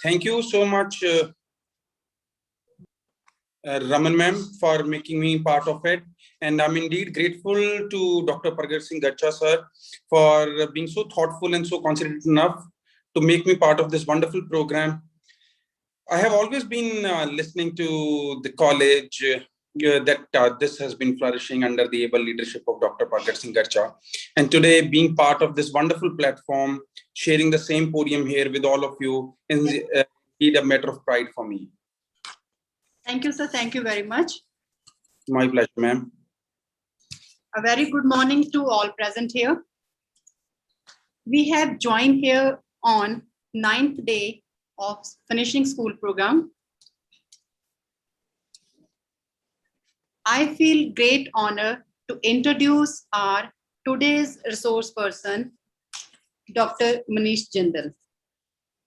Thank you so much, Raman ma'am, for making me part of it. And I'm indeed grateful to Dr. Pragat Singh Gacha sir for being so thoughtful and so considerate enough to make me part of this wonderful program. I have always been listening to the college that this has been flourishing under the able leadership of Dr. Pragat Singh Gacha. And today being part of this wonderful platform, sharing the same podium here with all of you is indeed a matter of pride for me. Thank you, sir. Thank you very much. My pleasure, ma'am. A very good morning to all present here. We have joined here on 9th day of finishing school program. I feel great honor to introduce our today's resource person, Dr. Munish Jindal.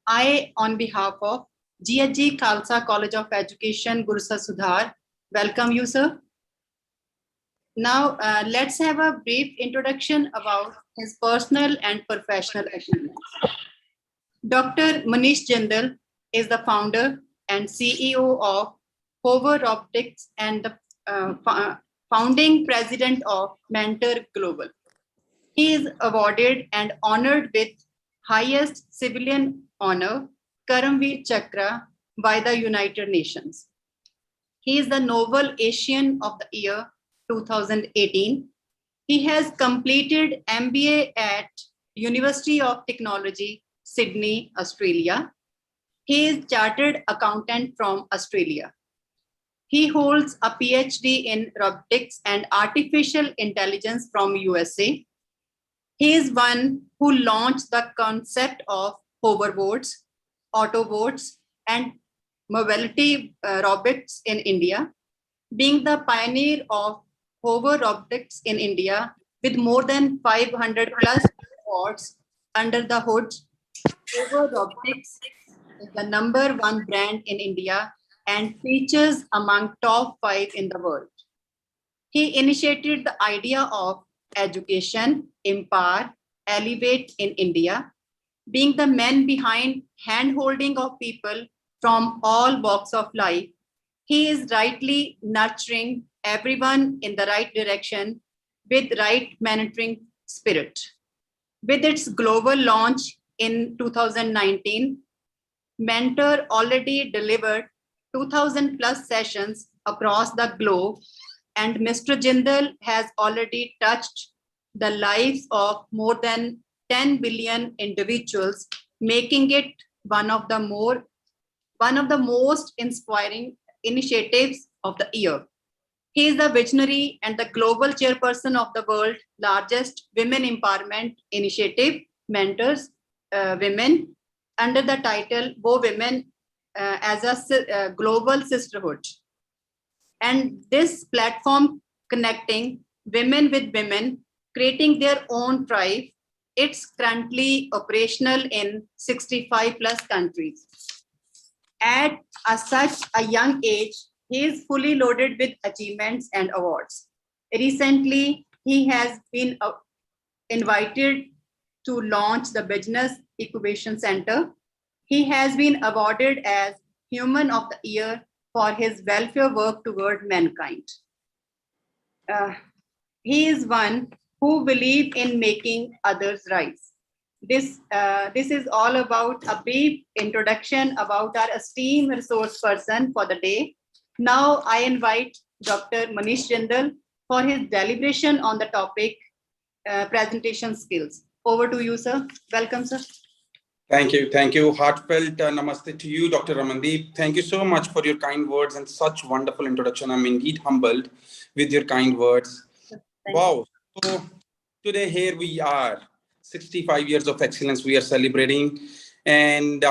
I, on behalf of G.H.G. Khalsa College of Education, Gurusar Sadhar, welcome you, sir. Now, let's have a brief introduction about his personal and professional achievements. Dr. Munish Jindal is the founder and CEO of Hover Optics and the founding president of Mentor Global. He is awarded and honored with highest civilian honor, Karamveer Chakra, by the United Nations. He is the Noble Asian of the Year 2018. He has completed MBA at University of Technology, Sydney, Australia. He is Chartered Accountant from Australia. He holds a PhD in robotics and artificial intelligence from USA. He is one who launched the concept of hoverboards, autobots, and mobility robots in India, being the pioneer of hover robotics in India with more than 500 plus awards under the hood. Hover robotics is the #1 brand in India and features among top 5 in the world. He initiated the idea of education, empower, elevate in India, being the man behind hand-holding of people from all walks of life. He is rightly nurturing everyone in the right direction with right mentoring spirit. With its global launch in 2019, Mentor already delivered 2,000 plus sessions across the globe, and Mr. Jindal has already touched the lives of more than 10 billion individuals, making it one of the most inspiring initiatives of the year. He is the visionary and the global chairperson of the world's largest women empowerment initiative, Mentors Women, under the title Wo Women as a Global Sisterhood. And this platform connecting women with women, creating their own tribe, it's currently operational in 65 plus countries. At such a young age, he is fully loaded with achievements and awards. Recently, he has been invited to launch the Business Incubation Center. He has been awarded as Human of the Year for his welfare work toward mankind. He is one who believes in making others rise. This is all about a brief introduction about our esteemed resource person for the day. Now I invite Dr. Munish Jindal for his deliberation on the topic presentation skills. Over to you, sir. Welcome, sir. Thank you. Thank you. Heartfelt namaste to you, Dr. Ramandeep. Thank you so much for your kind words and such wonderful introduction. I'm indeed humbled with your kind words. Wow. So today here we are, 65 years of excellence we are celebrating, and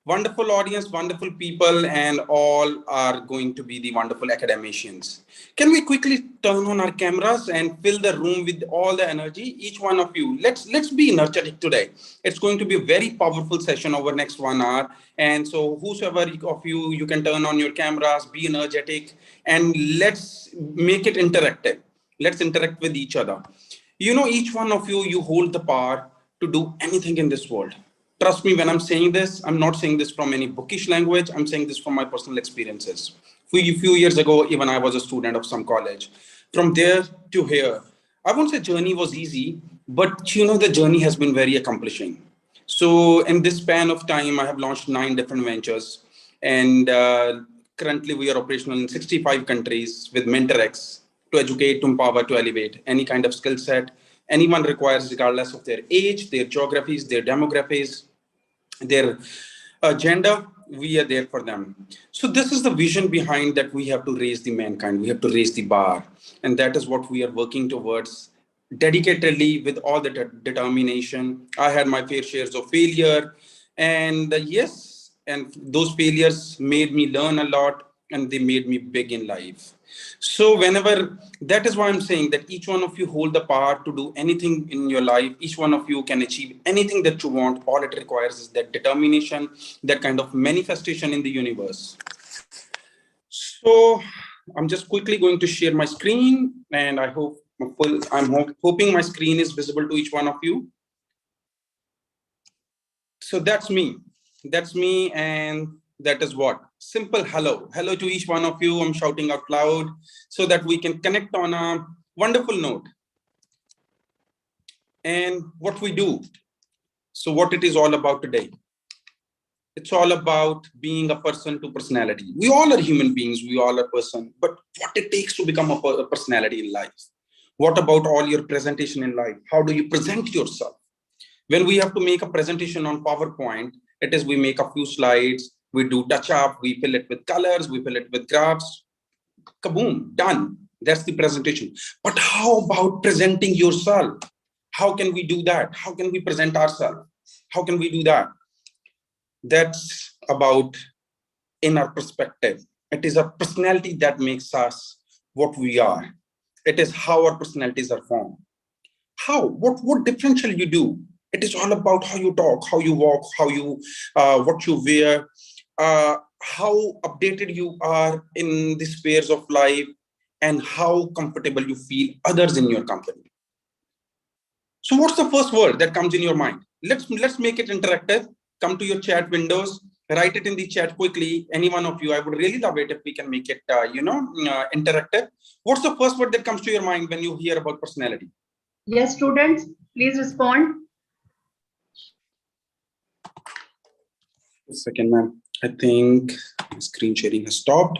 wonderful audience, wonderful people, and all are going to be the wonderful academicians. Can we quickly turn on our cameras and fill the room with all the energy? Each one of you, let's be energetic today. It's going to be a very powerful session over next 1 hour. And so whosoever of you can turn on your cameras, be energetic, and let's make it interactive. Let's interact with each other. You know, each one of you hold the power to do anything in this world. Trust me, when I'm saying this, I'm not saying this from any bookish language. I'm saying this from my personal experiences. Few years ago, even I was a student of some college. From there to here, I won't say journey was easy, but the journey has been very accomplishing. So in this span of time, I have launched 9 different ventures, and currently we are operational in 65 countries with MentorX to educate, to empower, to elevate any kind of skill set anyone requires, regardless of their age, their geographies, their demographies, their agenda. We are there for them. So this is the vision behind that. We have to raise the mankind, we have to raise the bar, and that is what we are working towards dedicatedly with all the determination. I had my fair shares of failure, and yes, and those failures made me learn a lot, and they made me big in life. So whenever, that is why I'm saying that each one of you hold the power to do anything in your life. Each one of you can achieve anything that you want. All it requires is that determination, that kind of manifestation in the universe. So I'm just quickly going to share my screen, and I'm hoping my screen is visible to each one of you. So that's me. That's me, and that is what simple hello to each one of you. I'm shouting out loud so that we can connect on a wonderful note. And what we do, so what it is all about today, it's all about being a person to personality. We all are human beings, we all are person, but what it takes to become a personality in life. What about all your presentation in life? How do you present yourself? When we have to make a presentation on PowerPoint, it is we make a few slides, we do touch up, we fill it with colors, we fill it with graphs, kaboom, done. That's the presentation. But how about presenting yourself? How can we do that? How can we present ourselves? How can we do that? That's about inner perspective. It is a personality that makes us what we are. It is how our personalities are formed. How? What differential you do? It is all about how you talk, how you walk, how you, what you wear, how updated you are in the spheres of life, and how comfortable you feel others in your company. So what's the first word that comes in your mind? Let's make it interactive. Come to your chat windows, write it in the chat quickly. Any one of you, I would really love it if we can make it, interactive. What's the first word that comes to your mind when you hear about personality? Yes, students, please respond. A second, ma'am. I think screen sharing has stopped.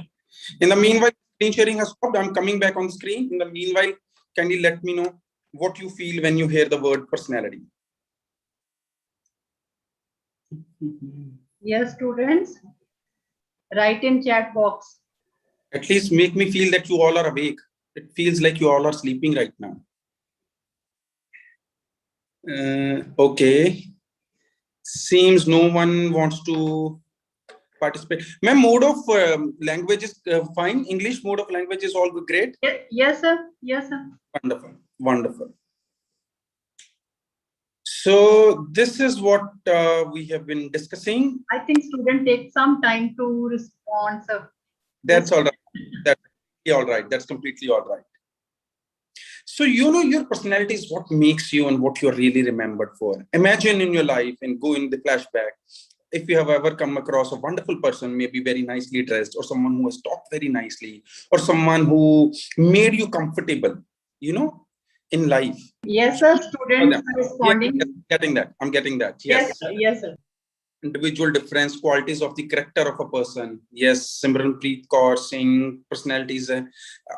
In the meanwhile, screen sharing has stopped. I'm coming back on the screen. In the meanwhile, can you let me know what you feel when you hear the word personality? Yes, students, write in chat box. At least make me feel that you all are awake. It feels like you all are sleeping right now. Okay. Seems no one wants to participate. Ma'am, mode of language is fine. English mode of language is all great. Yes, sir. Yes, sir. Wonderful. Wonderful. So this is what we have been discussing. I think student take some time to respond, sir. That's all right. That's all right. That's completely all right. So, your personality is what makes you and what you're really remembered for. Imagine in your life and go in the flashback. If you have ever come across a wonderful person, maybe very nicely dressed, or someone who has talked very nicely, or someone who made you comfortable, in life. Yes, sir. Students are responding. Yes, I'm getting that. Yes, sir. Yes, sir. Individual difference, qualities of the character of a person. Yes, Simranpreet Kaur Singh, personalities,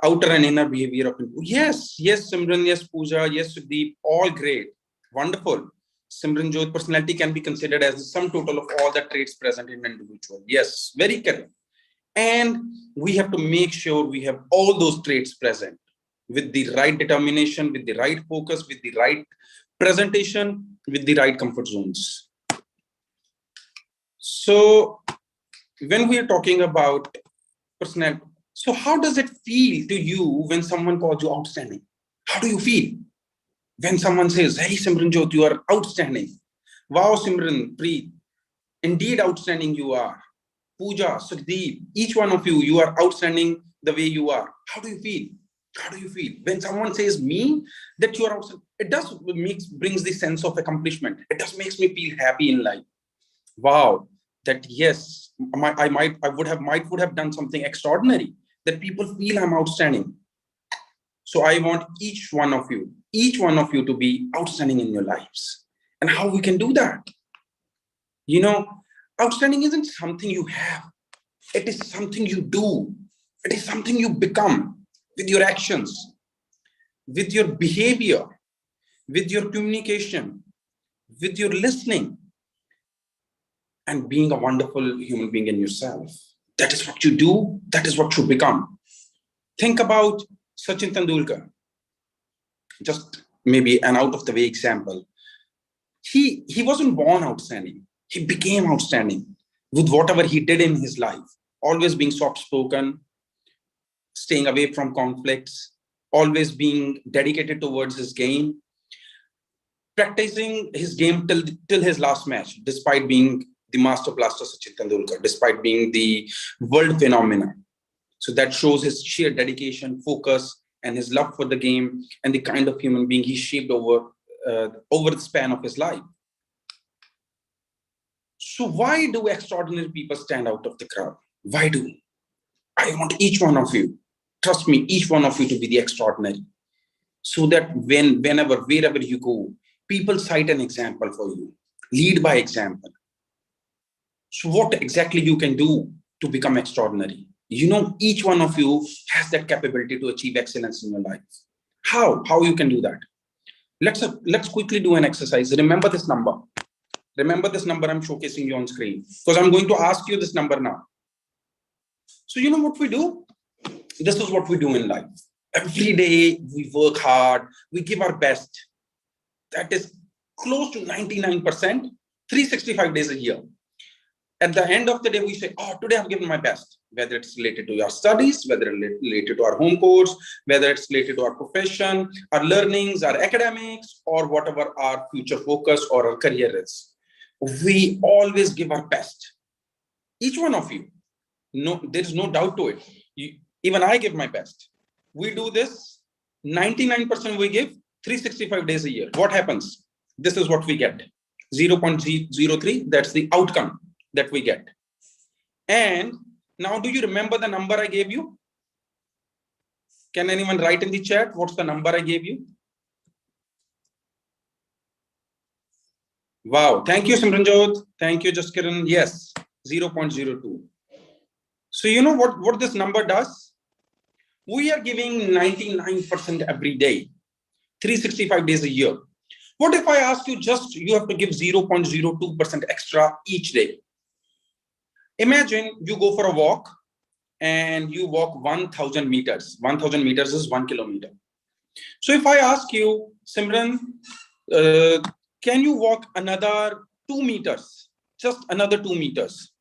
outer and inner behavior of people. Yes, Simran, yes, Pooja, yes, Sudeep, all great, wonderful. Simranjot personality can be considered as the sum total of all the traits present in an individual. Yes, very correct. And we have to make sure we have all those traits present with the right determination, with the right focus, with the right presentation, with the right comfort zones. So when we are talking about personality, so how does it feel to you when someone calls you outstanding? How do you feel when someone says, "Hey Simranjot, you are outstanding. Wow, Simran, Preet, indeed outstanding you are. Pooja, Sudeep, each one of you, you are outstanding the way you are." How do you feel? How do you feel when someone says me that you are outstanding? It does brings the sense of accomplishment. It does makes me feel happy in life. Wow, that yes, I would have done something extraordinary that people feel I'm outstanding. So I want each one of you to be outstanding in your lives. And how we can do that? You know, outstanding isn't something you have. It is something you do. It is something you become with your actions, with your behavior, with your communication, with your listening, and being a wonderful human being in yourself. That is what you do. That is what you become. Think about Sachin Tendulkar, just maybe an out of the way example. He wasn't born outstanding. He became outstanding with whatever he did in his life. Always being soft spoken, staying away from conflicts, always being dedicated towards his game, practicing his game till his last match, despite being the master blaster Sachin Tendulkar, despite being the world phenomena. So that shows his sheer dedication, focus, and his love for the game and the kind of human being he shaped over the span of his life. So why do extraordinary people stand out of the crowd? Why do? I want each one of you, trust me, each one of you to be the extraordinary. So that wherever you go, people cite an example for you. Lead by example. So what exactly you can do to become extraordinary? Each one of you has that capability to achieve excellence in your life. How you can do that? Let's quickly do an exercise. Remember this number. Remember this number I'm showcasing you on screen, because I'm going to ask you this number now. So you know what we do? This is what we do in life. Every day we work hard, we give our best. That is close to 99%, 365 days a year. At the end of the day, we say, oh, today I've given my best, whether it's related to your studies, whether it's related to our home course, whether it's related to our profession, our learnings, our academics, or whatever our future focus or our career is. We always give our best. Each one of you. No, there's no doubt to it. Even I give my best. We do this, 99% we give, 365 days a year. What happens? This is what we get. 0.03, that's the outcome that we get. And now, do you remember the number I gave you? Can anyone write in the chat what's the number I gave you? Wow, thank you, Simranjot. Thank you, Jaskiran. Yes, 0.02. So you know what this number does? We are giving 99% every day, 365 days a year. What if I ask you you have to give 0.02% extra each day? Imagine you go for a walk and you walk 1000 meters. 1000 meters is 1 kilometer. So if I ask you, Simran, can you walk another 2 meters? Just another 2 meters.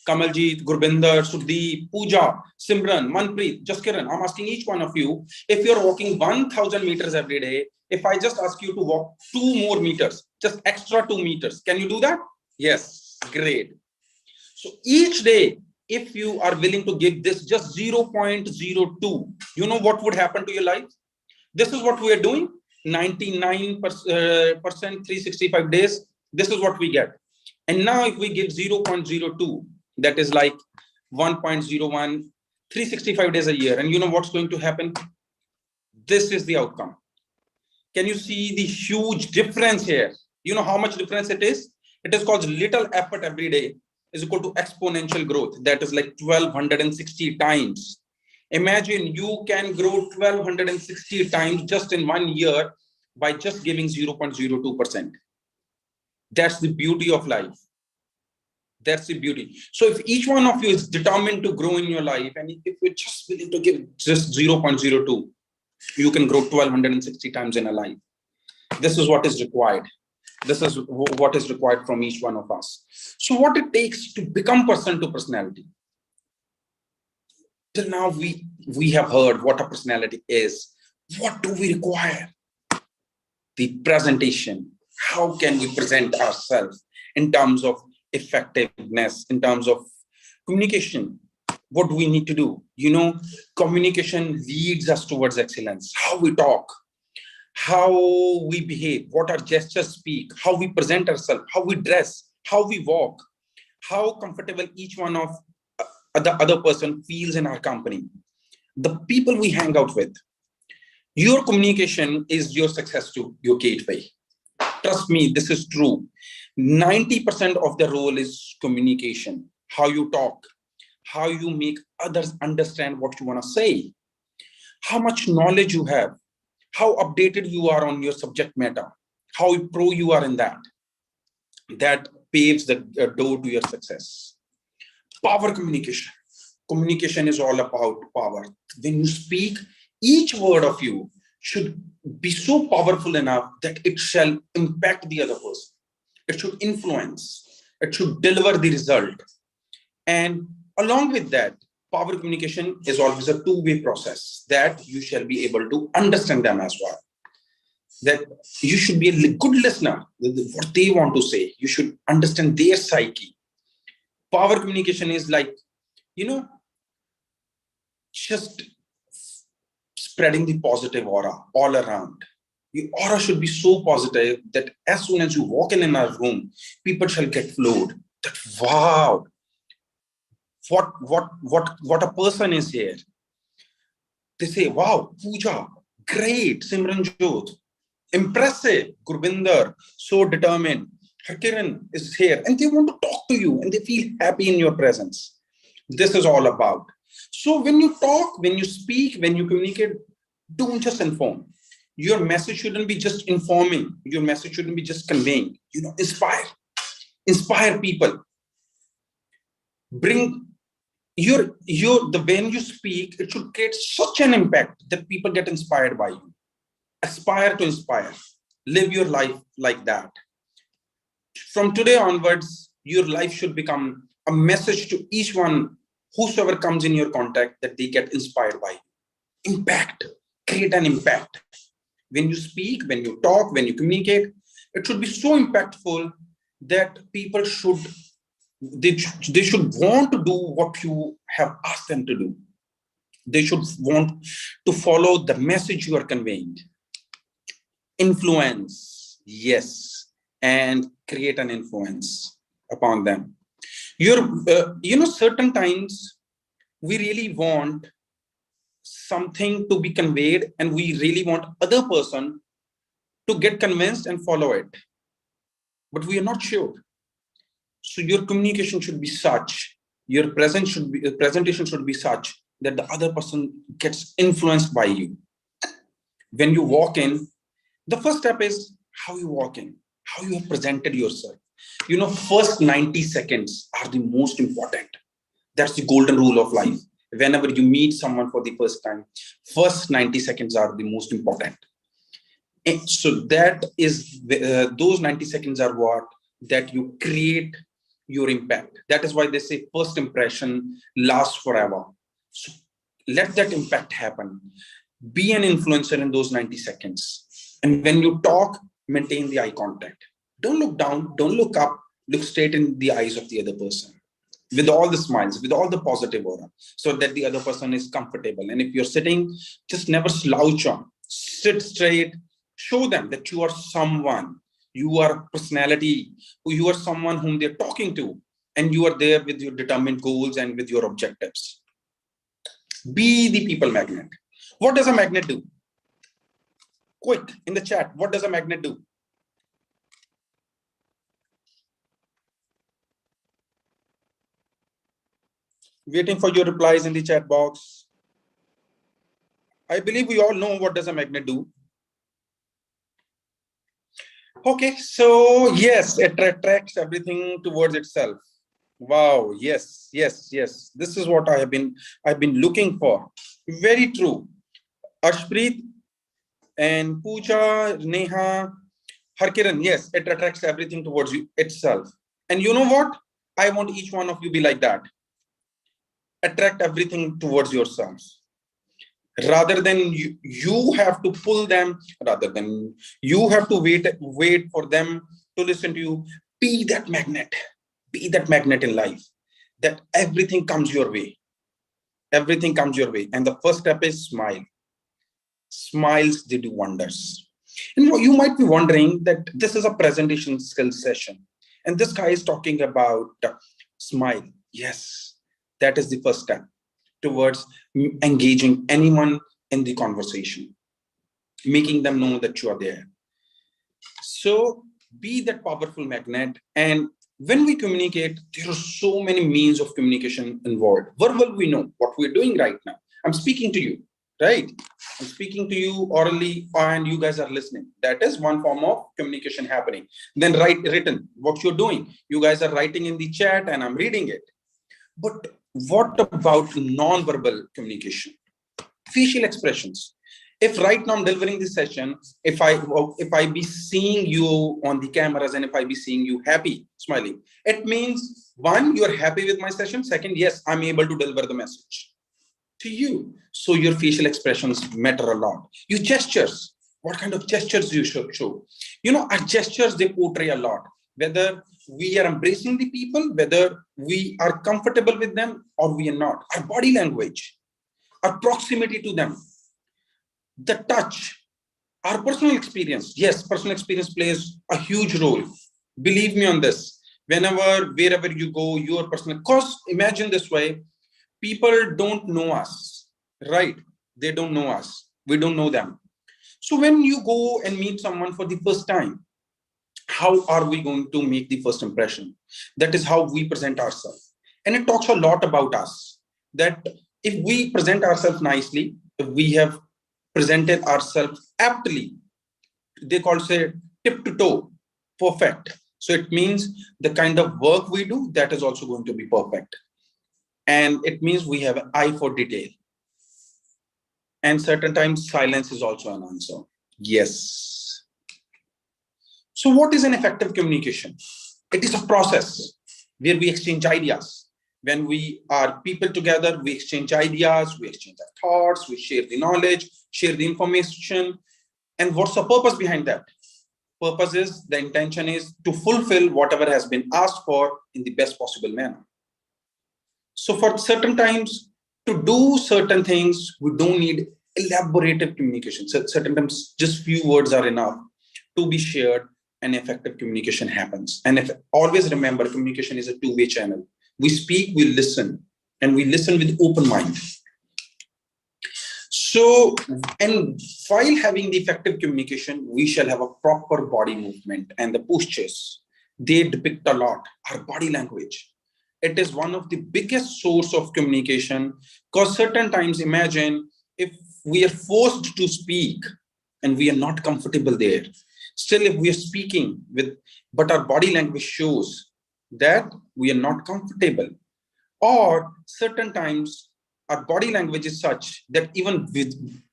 Kamaljeet, Gurbinder, Sudeep, Pooja, Simran, Manpreet, Jaskiran, I'm asking each one of you, if you're walking 1000 meters every day, if I just ask you to walk 2 more meters, just extra 2 meters, can you do that? Yes, great. So each day, if you are willing to give this just 0.02, you know what would happen to your life? This is what we are doing, 99%, 365 days, this is what we get. And now if we give 0.02, that is like 1.01, 365 days a year. And you know what's going to happen? This is the outcome. Can you see the huge difference here? You know how much difference it is? It is called little effort every day is equal to exponential growth. That is like 1260 times. Imagine you can grow 1260 times just in 1 year by just giving 0.02%. That's the beauty of life. That's the beauty. So if each one of you is determined to grow in your life, and if you're just willing to give just 0.02, you can grow 1260 times in a life. This is what is required. This is what is required from each one of us. So what it takes to become person to personality. Till now, we have heard what a personality is. What do we require? The presentation. How can we present ourselves in terms of effectiveness, in terms of communication? What do we need to do? Communication leads us towards excellence. How we talk, how we behave, what our gestures speak, how we present ourselves, how we dress, how we walk, how comfortable each one of the other person feels in our company, the people we hang out with. Your communication is your success to your gateway. Trust me, this is true. 90% of the role is communication, how you talk, how you make others understand what you want to say, how much knowledge you have, how updated you are on your subject matter, how pro you are in that. That paves the door to your success. Power communication. Communication is all about power. When you speak, each word of you should be so powerful enough that it shall impact the other person. It should influence. It should deliver the result. And along with that, power communication is always a two-way process that you shall be able to understand them as well. That you should be a good listener, what they want to say. You should understand their psyche. Power communication is like, just spreading the positive aura all around. Your aura should be so positive that as soon as you walk in a room, people shall get flowed. That wow, what a person is here. They say, wow, Pooja, great, Simran Jyot, impressive, Gurvinder, so determined. Harkiran is here, and they want to talk to you, and they feel happy in your presence. This is all about. So when you talk, when you speak, when you communicate, don't just inform. Your message shouldn't be just informing. Your message shouldn't be just conveying. Inspire people. Bring when you speak, it should create such an impact that people get inspired by you. Aspire to inspire. Live your life like that. From today onwards, your life should become a message to each one, whosoever comes in your contact, that they get inspired by you. Impact. Create an impact. When you speak, when you talk, when you communicate, it should be so impactful that people should want to do what you have asked them to do. They should want to follow the message you are conveying. Influence, yes, and create an influence upon them. Certain times we really want something to be conveyed, and we really want other person to get convinced and follow it, but we are not sure. So your communication should be such, your presentation should be such that the other person gets influenced by you. When you walk in, the first step is how you walk in, how you have presented yourself. First 90 seconds are the most important. That's the golden rule of life. Whenever you meet someone for the first time, first 90 seconds are the most important. And so that is those 90 seconds are what that you create your impact. That is why they say first impression lasts forever. So let that impact happen. Be an influencer in those 90 seconds. And when you talk, maintain the eye contact. Don't look down, don't look up, look straight in the eyes of the other person. With all the smiles, with all the positive aura, so that the other person is comfortable. And if you're sitting, just never slouch on. Sit straight, show them that you are someone, you are a personality, you are someone whom they're talking to, and you are there with your determined goals and with your objectives. Be the people magnet. What does a magnet do? Quick, in the chat, what does a magnet do? Waiting for your replies in the chat box. I believe we all know what does a magnet do. Okay, so yes, it attracts everything towards itself. Wow, yes. This is what I've been looking for. Very true. Ashpreet and Pooja, Neha, Harkiran, yes, it attracts everything towards itself. And you know what? I want each one of you be like that. Attract everything towards yourselves. Rather than you have to pull them, rather than you have to wait for them to listen to you, be that magnet. Be that magnet in life, that everything comes your way. Everything comes your way. And the first step is smile. Smiles, they do wonders. And you might be wondering that this is a presentation skill session. And this guy is talking about smile. Yes, that is the first step towards engaging anyone in the conversation, making them know that you are there. So be that powerful magnet. And when we communicate, there are so many means of communication involved. Verbal, we know what we're doing right now. I'm speaking to you, right? I'm speaking to you orally and you guys are listening. That is one form of communication happening. Then written, what you're doing. You guys are writing in the chat and I'm reading it. But what about non-verbal communication? Facial expressions. If right now I'm delivering this session, if I be seeing you on the cameras and if I be seeing you happy, smiling, it means one, you're happy with my session. Second, yes, I'm able to deliver the message to you. So your facial expressions matter a lot. Your gestures, what kind of gestures you should show? Our gestures, they portray a lot. Whether we are embracing the people, whether we are comfortable with them or we are not. Our body language, our proximity to them, the touch, our personal experience. Yes, personal experience plays a huge role. Believe me on this. Wherever you go, your personal, because imagine this way, people don't know us, right? They don't know us. We don't know them. So when you go and meet someone for the first time, how are we going to make the first impression? That is how we present ourselves. And it talks a lot about us, that if we present ourselves nicely, if we have presented ourselves aptly, they call say tip to toe, perfect. So it means the kind of work we do, that is also going to be perfect. And it means we have an eye for detail. And certain times silence is also an answer. Yes. So what is an effective communication? It is a process where we exchange ideas. When we are people together, we exchange ideas, we exchange our thoughts, we share the knowledge, share the information. And what's the purpose behind that? Purpose is, the intention is to fulfill whatever has been asked for in the best possible manner. So for certain times, to do certain things, we don't need elaborative communication. So certain times, just few words are enough to be shared and effective communication happens. And if always remember, communication is a two-way channel. We speak, we listen, and we listen with open mind. So, and while having the effective communication, we shall have a proper body movement, and the postures, they depict a lot our body language. It is one of the biggest source of communication, because certain times, imagine if we are forced to speak and we are not comfortable there. Still, if we are speaking with, but our body language shows that we are not comfortable, or certain times our body language is such that even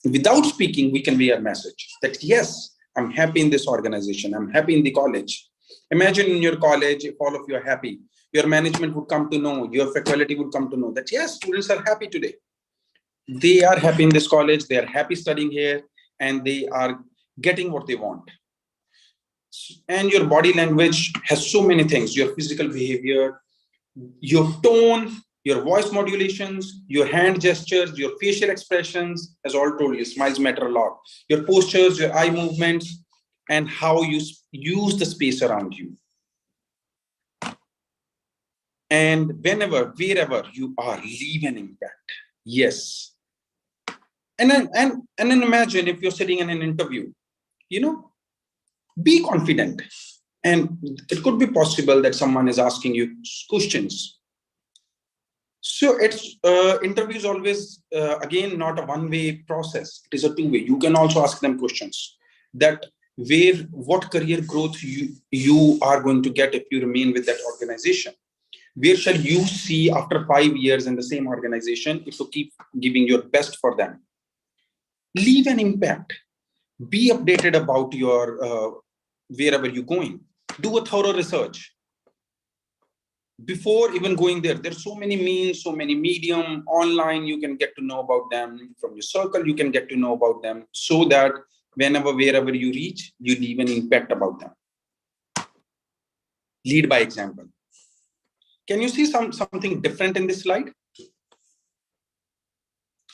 without speaking, we convey our message that yes, I'm happy in this organization, I'm happy in the college. Imagine in your college, if all of you are happy, your management would come to know, your faculty would come to know that yes, students are happy today. They are happy in this college, they are happy studying here, and they are getting what they want. And your body language has so many things, your physical behavior, your tone, your voice modulations, your hand gestures, your facial expressions, as all told you, smiles matter a lot. Your postures, your eye movements, and how you use the space around you. And whenever, wherever you are, leave an impact. Yes. And then imagine if you're sitting in an interview, be confident. And it could be possible that someone is asking you questions. So it's interviews always again not a one-way process. It is a two-way. You can also ask them questions that what career growth you are going to get if you remain with that organization. Where shall you see after 5 years in the same organization if you keep giving your best for them? Leave an impact. Be updated about your wherever you're going. Do a thorough research. Before even going there, there's so many means, so many medium, online, you can get to know about them. From your circle, you can get to know about them, so that whenever, wherever you reach, you leave an impact about them. Lead by example. Can you see something different in this slide?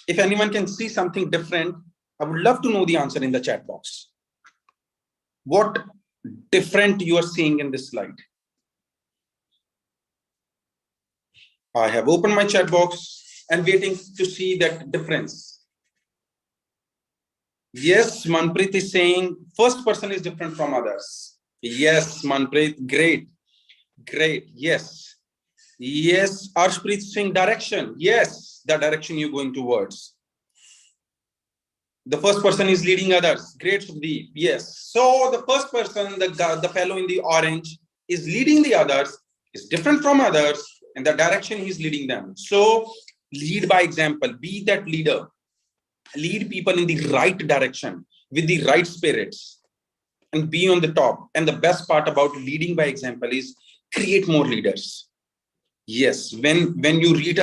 If anyone can see something different, I would love to know the answer in the chat box. What different you are seeing in this slide? I have opened my chat box and waiting to see that difference. Yes, Manpreet is saying first person is different from others. Yes, Manpreet, great, great. Yes, yes. Arshpreet is saying direction. Yes, the direction you're going towards. The first person is leading others. Great, Sukhdeep. Yes. So the first person, the fellow in the orange, is leading the others, is different from others, and the direction he's leading them. So lead by example. Be that leader. Lead people in the right direction with the right spirits and be on the top. And the best part about leading by example is create more leaders. Yes, when you reach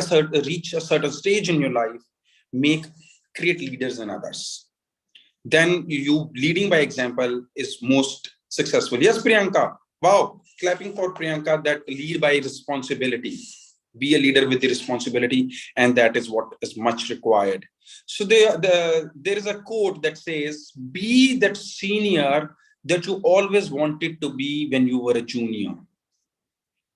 a certain stage in your life, create leaders in others. Then you leading by example is most successful. Yes, Priyanka. Wow, clapping for Priyanka, that lead by responsibility. Be a leader with the responsibility, and that is what is much required. So there is a quote that says, be that senior that you always wanted to be when you were a junior.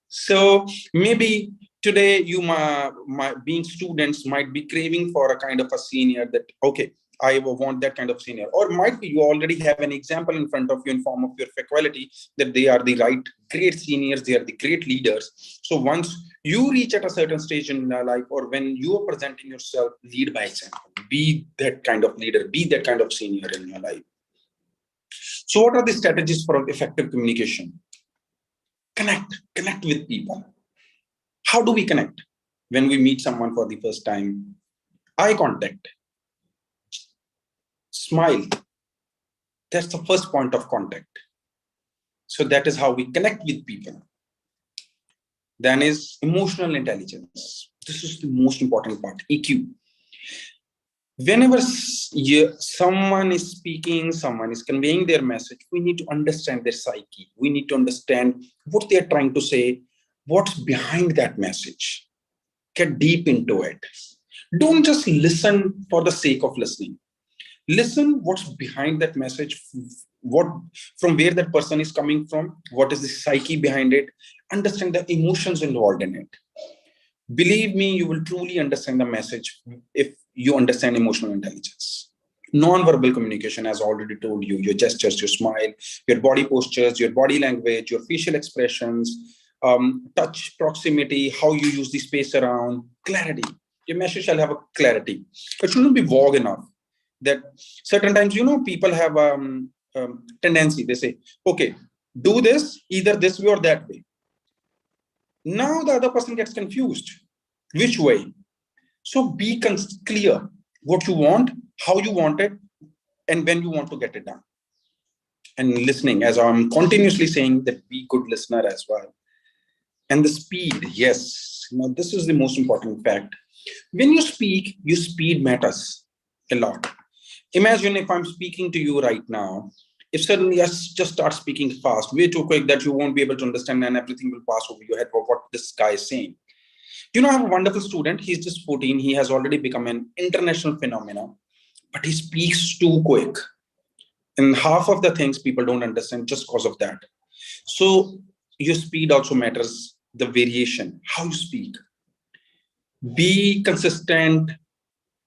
So maybe today you might being students might be craving for a kind of a senior that, okay, I want that kind of senior, or might be you already have an example in front of you in form of your faculty that they are the right great seniors, they are the great leaders. So once you reach at a certain stage in life, or when you are presenting yourself, lead by example, be that kind of leader, be that kind of senior in your life. So what are the strategies for effective communication? Connect with people. How do we connect? When we meet someone for the first time, eye contact, smile. That's the first point of contact. So that is how we connect with people. Then is emotional intelligence. This is the most important part, EQ. Whenever someone is speaking, someone is conveying their message, we need to understand their psyche. We need to understand what they are trying to say, what's behind that message. Get deep into it. Don't just listen for the sake of listening. Listen what's behind that message, what from where that person is coming from, what is the psyche behind it, understand the emotions involved in it. Believe me, you will truly understand the message if you understand emotional intelligence. Non-verbal communication, as already told you, your gestures, your smile, your body postures, your body language, your facial expressions, touch, proximity, how you use the space around, clarity. Your message shall have a clarity. It shouldn't be vague enough. That certain times, people have tendency. They say, okay, do this either this way or that way. Now the other person gets confused. Which way? So be clear what you want, how you want it, and when you want to get it done. And listening, as I'm continuously saying, that be good listener as well. And the speed, yes. Now this is the most important fact. When you speak, your speed matters a lot. Imagine if I'm speaking to you right now, if suddenly I just start speaking fast, way too quick that you won't be able to understand and everything will pass over your head for what this guy is saying. I have a wonderful student. He's just 14. He has already become an international phenomenon, but he speaks too quick. And half of the things people don't understand just because of that. So your speed also matters, the variation, how you speak. Be consistent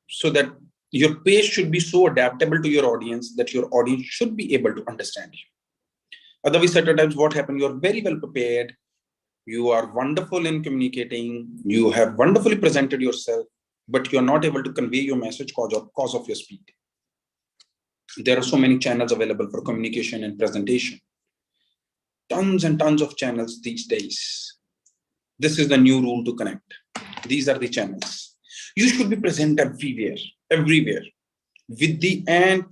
so that your pace should be so adaptable to your audience that your audience should be able to understand you. Otherwise, certain times what happens, you're very well prepared, you are wonderful in communicating, you have wonderfully presented yourself, but you're not able to convey your message cause of your speed. There are so many channels available for communication and presentation. Tons and tons of channels these days. This is the new rule to connect. These are the channels. You should be present everywhere. With the end,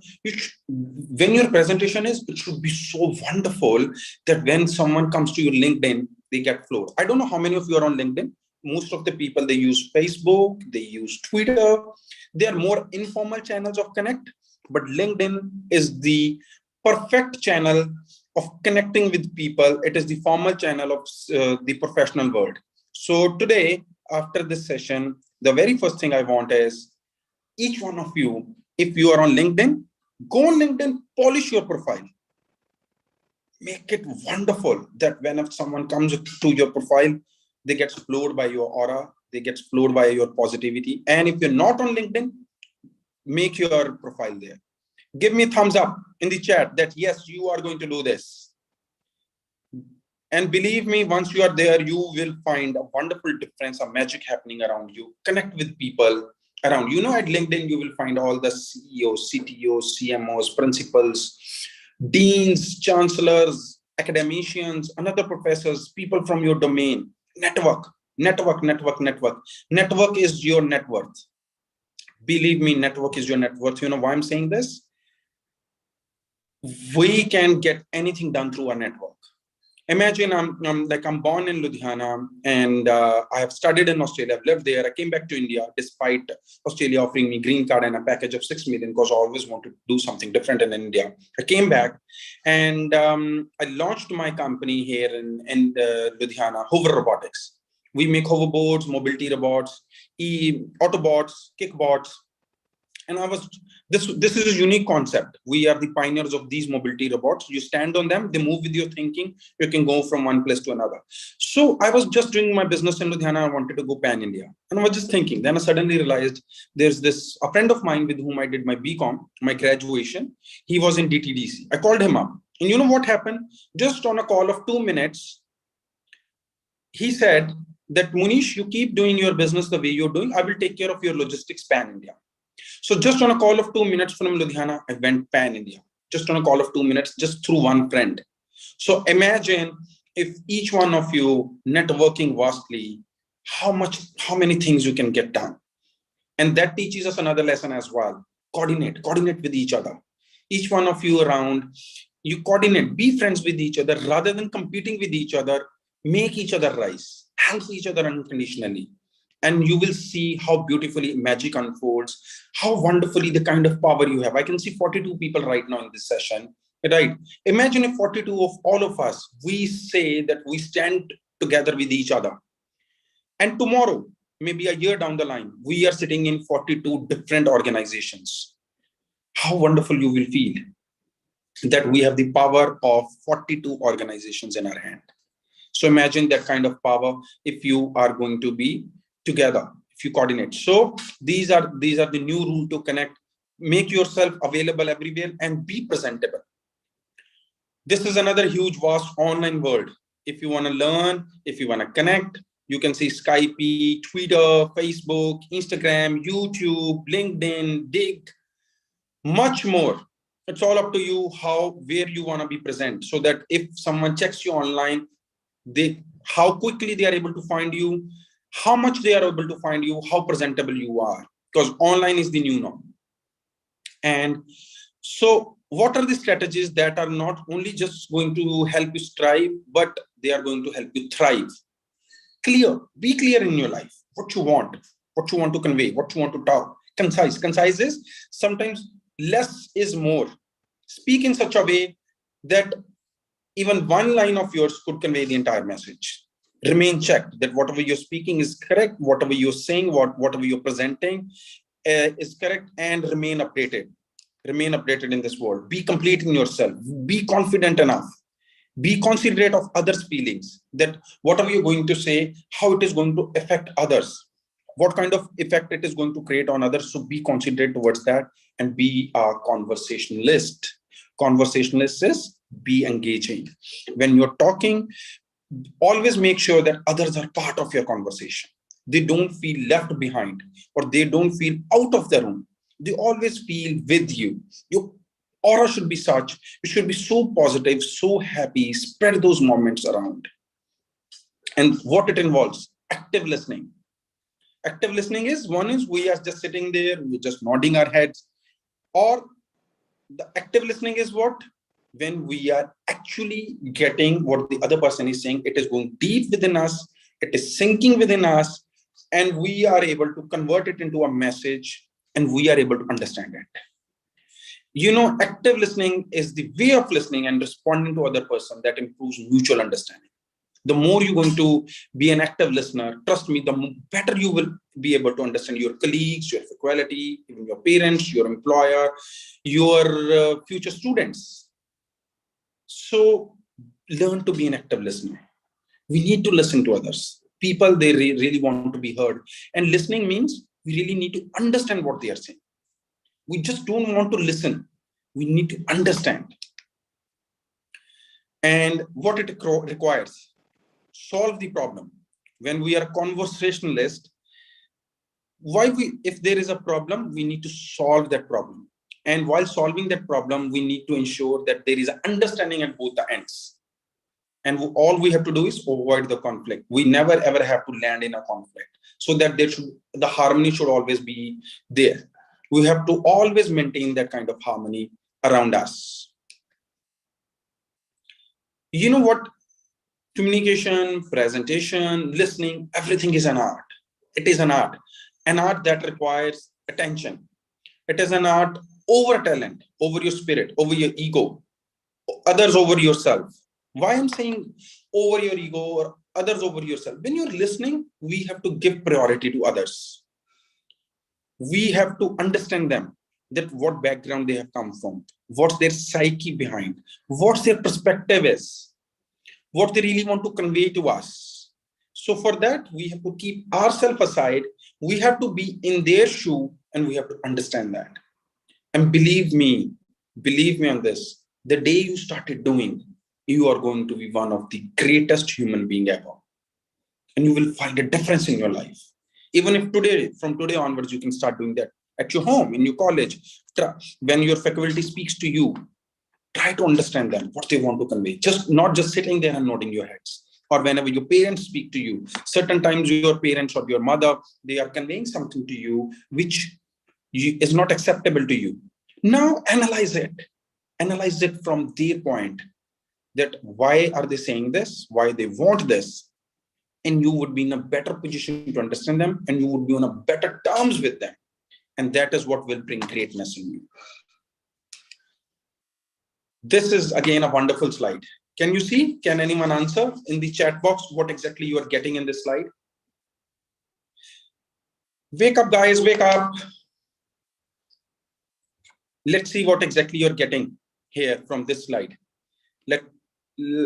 when your presentation is, it should be so wonderful that when someone comes to your LinkedIn, they get floored. I don't know how many of you are on LinkedIn. Most of the people, they use Facebook, they use Twitter. They are more informal channels of connect, but LinkedIn is the perfect channel of connecting with people. It is the formal channel of the professional world. So today, after this session, the very first thing I want is each one of you, if you are on LinkedIn, go on LinkedIn, polish your profile. Make it wonderful that when someone comes to your profile, they get floored by your aura, They get floored by your positivity. And if you're not on LinkedIn, make your profile there. Give me a thumbs up in the chat that yes, you are going to do this. And believe me, once you are there, you will find a wonderful difference, a magic happening around you. Connect with people around. You know, at LinkedIn, you will find all the CEOs, CTOs, CMOs, principals, deans, chancellors, academicians, another professors, people from your domain. Network, network, network, network. Network is your net worth. Believe me, network is your net worth. You know why I'm saying this? We can get anything done through a network. Imagine I'm born in Ludhiana and I have studied in Australia. I've lived there. I came back to India despite Australia offering me green card and a package of 6 million because I always wanted to do something different in India. I came back and I launched my company here in Ludhiana, Hover Robotics. We make hoverboards, mobility robots, Autobots, kickbots. And this is a unique concept. We are the pioneers of these mobility robots. You stand on them, they move with your thinking. You can go from one place to another. So I was just doing my business in Ludhiana. I wanted to go pan-India. And I was just thinking. Then I suddenly realized there's a friend of mine with whom I did my BCom, my graduation. He was in DTDC. I called him up. And you know what happened? Just on a call of 2 minutes, he said that, Munish, you keep doing your business the way you're doing. I will take care of your logistics pan-India. So just on a call of 2 minutes from Ludhiana, I went pan-India. Just on a call of 2 minutes, just through one friend. So imagine if each one of you networking vastly, how many things you can get done. And that teaches us another lesson as well. Coordinate with each other. Each one of you around, you coordinate, be friends with each other rather than competing with each other. Make each other rise, help each other unconditionally. And you will see how beautifully magic unfolds, how wonderfully the kind of power you have. I can see 42 people right now in this session, right? Imagine if 42 of all of us, we say that we stand together with each other. And tomorrow, maybe a year down the line, we are sitting in 42 different organizations. How wonderful you will feel that we have the power of 42 organizations in our hand. So imagine that kind of power if you are going to be together, if you coordinate. So these are the new rule to connect. Make yourself available everywhere and be presentable. This is another huge vast online world. If you want to learn, if you want to connect, you can see Skype, Twitter, Facebook, Instagram, YouTube, LinkedIn, Dig, much more. It's all up to you where you want to be present, so that if someone checks you online, how quickly they are able to find you, how much they are able to find you, how presentable you are, because online is the new norm. And so what are the strategies that are not only just going to help you strive, but they are going to help you thrive? Be clear in your life, what you want to convey, what you want to talk. Concise is sometimes less is more. Speak in such a way that even one line of yours could convey the entire message. Remain checked that whatever you're speaking is correct, whatever you're saying, whatever you're presenting is correct, and remain updated. Remain updated in this world. Be complete in yourself. Be confident enough. Be considerate of others' feelings, that whatever you're going to say, how it is going to affect others, what kind of effect it is going to create on others. So be considerate towards that and be a conversationalist. Conversationalist is be engaging. When you're talking, always make sure that others are part of your conversation. They don't feel left behind or they don't feel out of the room. They always feel with you. Your aura should be such, you should be so positive, so happy, spread those moments around. And what it involves, active listening. Active listening is, one is we are just sitting there, we're just nodding our heads. Or the active listening is what? When we are actually getting what the other person is saying, it is going deep within us, it is sinking within us, and we are able to convert it into a message and we are able to understand it. You know, active listening is the way of listening and responding to other person that improves mutual understanding. The more you're going to be an active listener, trust me, the better you will be able to understand your colleagues, your faculty, even your parents, your employer, your future students. So learn to be an active listener. We need to listen to others. People, they really want to be heard. And listening means we really need to understand what they are saying. We just don't want to listen. We need to understand. And what it requires, solve the problem. When we are conversationalist, if there is a problem, we need to solve that problem. And while solving that problem, we need to ensure that there is an understanding at both the ends. And all we have to do is avoid the conflict. We never ever have to land in a conflict, so that the harmony should always be there. We have to always maintain that kind of harmony around us. You know what? Communication, presentation, listening, everything is an art. It is an art that requires attention. It is an art over talent, over your spirit, over your ego, others over yourself. Why I'm saying over your ego or others over yourself? When you're listening, we have to give priority to others. We have to understand them, that what background they have come from, what's their psyche behind, what's their perspective is, what they really want to convey to us. So for that, we have to keep ourselves aside. We have to be in their shoe, and we have to understand that. And believe me on this, the day you started doing, you are going to be one of the greatest human being ever. And you will find a difference in your life. Even if from today onwards, you can start doing that at your home, in your college. When your faculty speaks to you, try to understand them, what they want to convey. Not just sitting there and nodding your heads. Or whenever your parents speak to you, certain times your parents or your mother, they are conveying something to you which is not acceptable to you. Now analyze it. Analyze it from their point, that why are they saying this, why they want this, and you would be in a better position to understand them, and you would be on a better terms with them. And that is what will bring greatness in you. This is again a wonderful slide. Can you see? Can anyone answer in the chat box what exactly you are getting in this slide? Wake up, guys, wake up. Let's see what exactly you're getting here from this slide.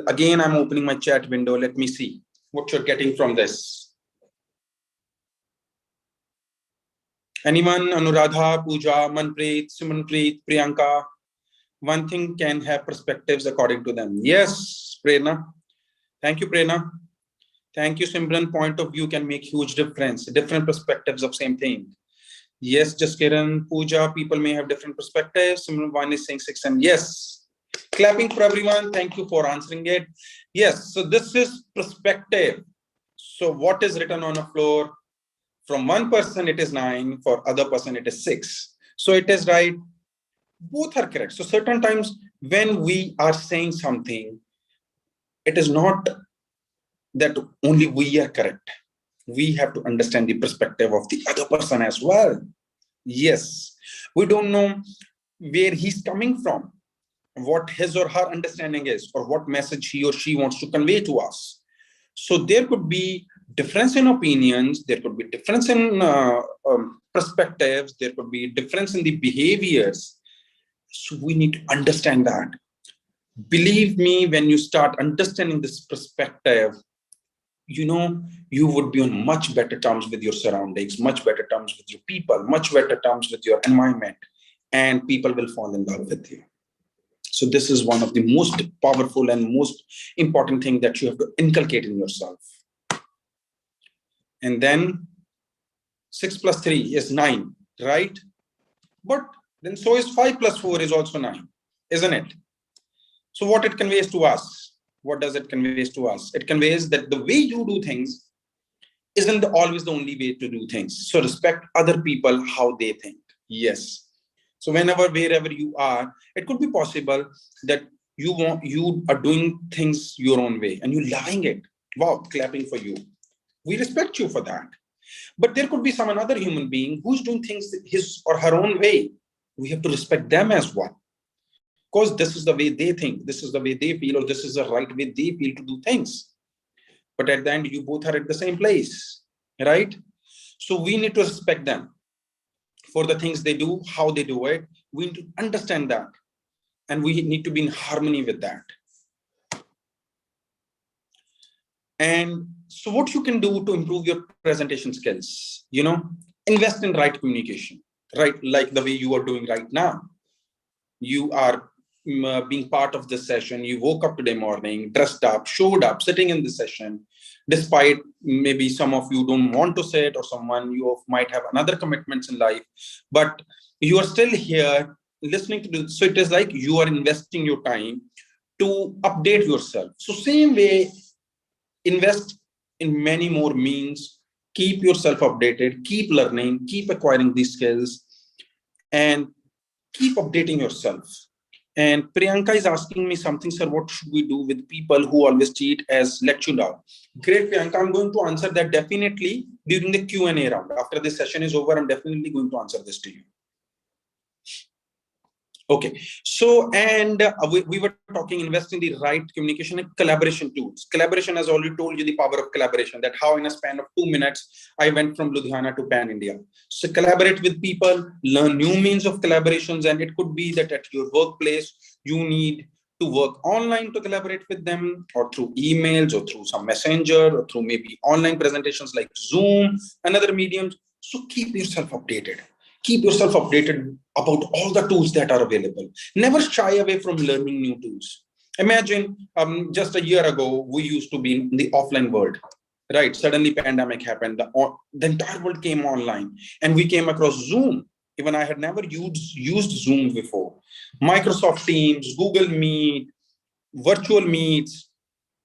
Again, I'm opening my chat window. Let me see what you're getting from this. Anyone? Anuradha, Pooja, Manpreet, Simanpreet, Priyanka. One thing can have perspectives according to them. Yes, Prerna. Thank you, Prerna. Thank you, Simran. Point of view can make huge difference. Different perspectives of same thing. Yes, Jaskiran, Pooja, people may have different perspectives. Simran, one is saying 6M. Yes. Clapping for everyone. Thank you for answering it. Yes, so this is perspective. So what is written on a floor? From one person, it is 9. For other person, it is 6. So it is right. Both are correct. So certain times when we are saying something, it is not that only we are correct. We have to understand the perspective of the other person as well. Yes, we don't know where he's coming from, what his or her understanding is, or what message he or she wants to convey to us. So there could be difference in opinions, there could be difference in perspectives, there could be difference in the behaviors. So we need to understand that. Believe me, when you start understanding this perspective, you would be on much better terms with your surroundings, much better terms with your people, much better terms with your environment, and people will fall in love with you. So this is one of the most powerful and most important thing that you have to inculcate in yourself. And then 6 plus 3 is 9, right? But then so is 5 plus 4 is also 9, isn't it? So what it conveys to us? What does it convey to us? It conveys that the way you do things isn't always the only way to do things. So respect other people, how they think. Yes. So wherever you are, it could be possible that you are doing things your own way and you're loving it. Wow, clapping for you. We respect you for that. But there could be some another human being who's doing things his or her own way. We have to respect them as well. Because this is the way they think, this is the way they feel, or this is the right way they feel to do things. But at the end, you both are at the same place, right? So we need to respect them for the things they do, how they do it. We need to understand that. And we need to be in harmony with that. And so what you can do to improve your presentation skills, invest in right communication, right? Like the way you are doing right now. You are being part of this session. You woke up today morning, dressed up, showed up, sitting in the session, despite maybe some of you don't want to sit, or someone you might have another commitments in life, but you are still here listening to this. So it is like you are investing your time to update yourself. So same way, invest in many more means, keep yourself updated, keep learning, keep acquiring these skills, and keep updating yourself. And Priyanka is asking me something, sir, what should we do with people who always cheat as let you down? Great, Priyanka, I'm going to answer that definitely during the Q&A round. After this session is over, I'm definitely going to answer this to you. Okay, so and we were talking invest in the right communication and collaboration tools. Collaboration has already told you the power of collaboration, that how in a span of 2 minutes I went from Ludhiana to Pan India. So collaborate with people, learn new means of collaborations, and it could be that at your workplace you need to work online to collaborate with them, or through emails, or through some messenger, or through maybe online presentations like Zoom and other mediums. So keep yourself updated. Keep yourself updated about all the tools that are available. Never shy away from learning new tools. Imagine just a year ago, we used to be in the offline world, right? Suddenly pandemic happened. The entire world came online and we came across Zoom. Even I had never used Zoom before. Microsoft Teams, Google Meet, virtual meets,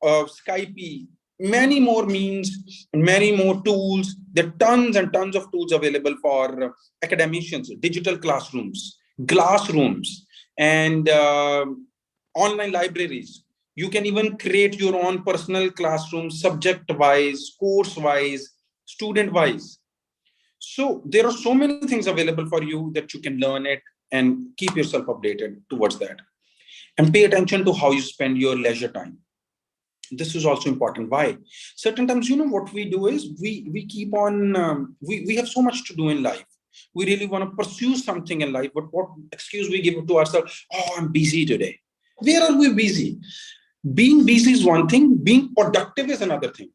Skype, many more means, many more tools. There are tons and tons of tools available for academicians, digital classrooms, classrooms, and online libraries. You can even create your own personal classroom, subject-wise, course-wise, student-wise. So there are so many things available for you that you can learn it and keep yourself updated towards that. And pay attention to how you spend your leisure time. This is also important. Why? Certain times, what we do is we keep on we have so much to do in life. We really want to pursue something in life, but what excuse we give to ourselves? Oh, I'm busy today. Where are we busy? Being busy is one thing, being productive is another thing.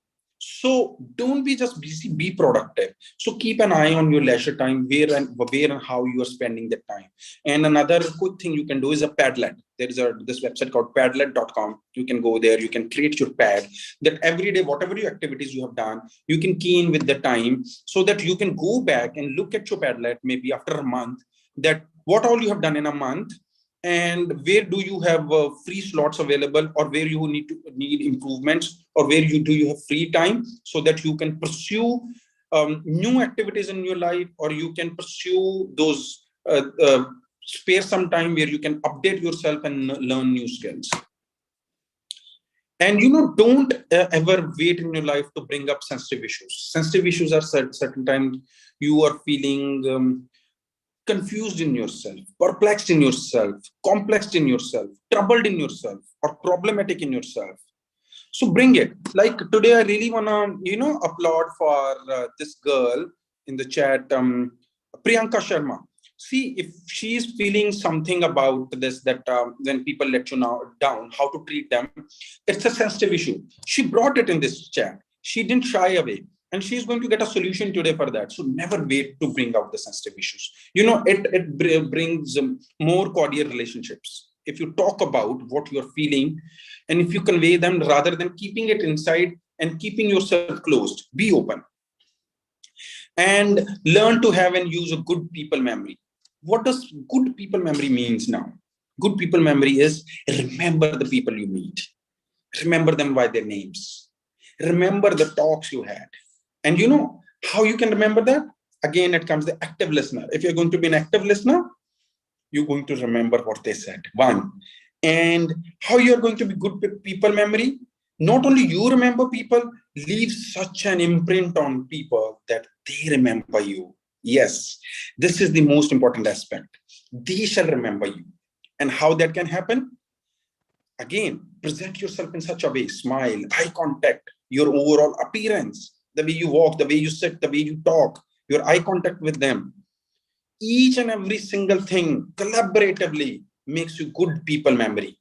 So don't be just busy, be productive. So keep an eye on your leisure time, where and how you are spending that time. And another quick thing you can do is a Padlet. There is this website called padlet.com. You can go there, you can create your pad, that every day, whatever your activities you have done, you can key in with the time, so that you can go back and look at your Padlet maybe after a month, that what all you have done in a month, and where do you have free slots available, or where you need improvements, or where you have free time, so that you can pursue new activities in your life, or you can pursue those spare some time where you can update yourself and learn new skills. And don't ever wait in your life to bring up sensitive issues. Sensitive issues are certain times you are feeling confused in yourself, perplexed in yourself, complexed in yourself, troubled in yourself, or problematic in yourself. So bring it. Like today, I really wanna, applaud for this girl in the chat, Priyanka Sharma. See, if she is feeling something about this, that when people let you down, how to treat them, it's a sensitive issue. She brought it in this chat. She didn't shy away. And she's going to get a solution today for that. So never wait to bring out the sensitive issues. It brings more cordial relationships. If you talk about what you're feeling, and if you convey them rather than keeping it inside and keeping yourself closed, be open. And learn to have and use a good people memory. What does good people memory means now? Good people memory is remember the people you meet. Remember them by their names. Remember the talks you had. And how you can remember that? Again, it comes the active listener. If you're going to be an active listener, you're going to remember what they said. One. And how you're going to be good people memory? Not only you remember people, leave such an imprint on people that they remember you. Yes, this is the most important aspect. They shall remember you. And how that can happen? Again, present yourself in such a way, smile, eye contact, your overall appearance, the way you walk, the way you sit, the way you talk, your eye contact with them. Each and every single thing collaboratively makes you good people memory.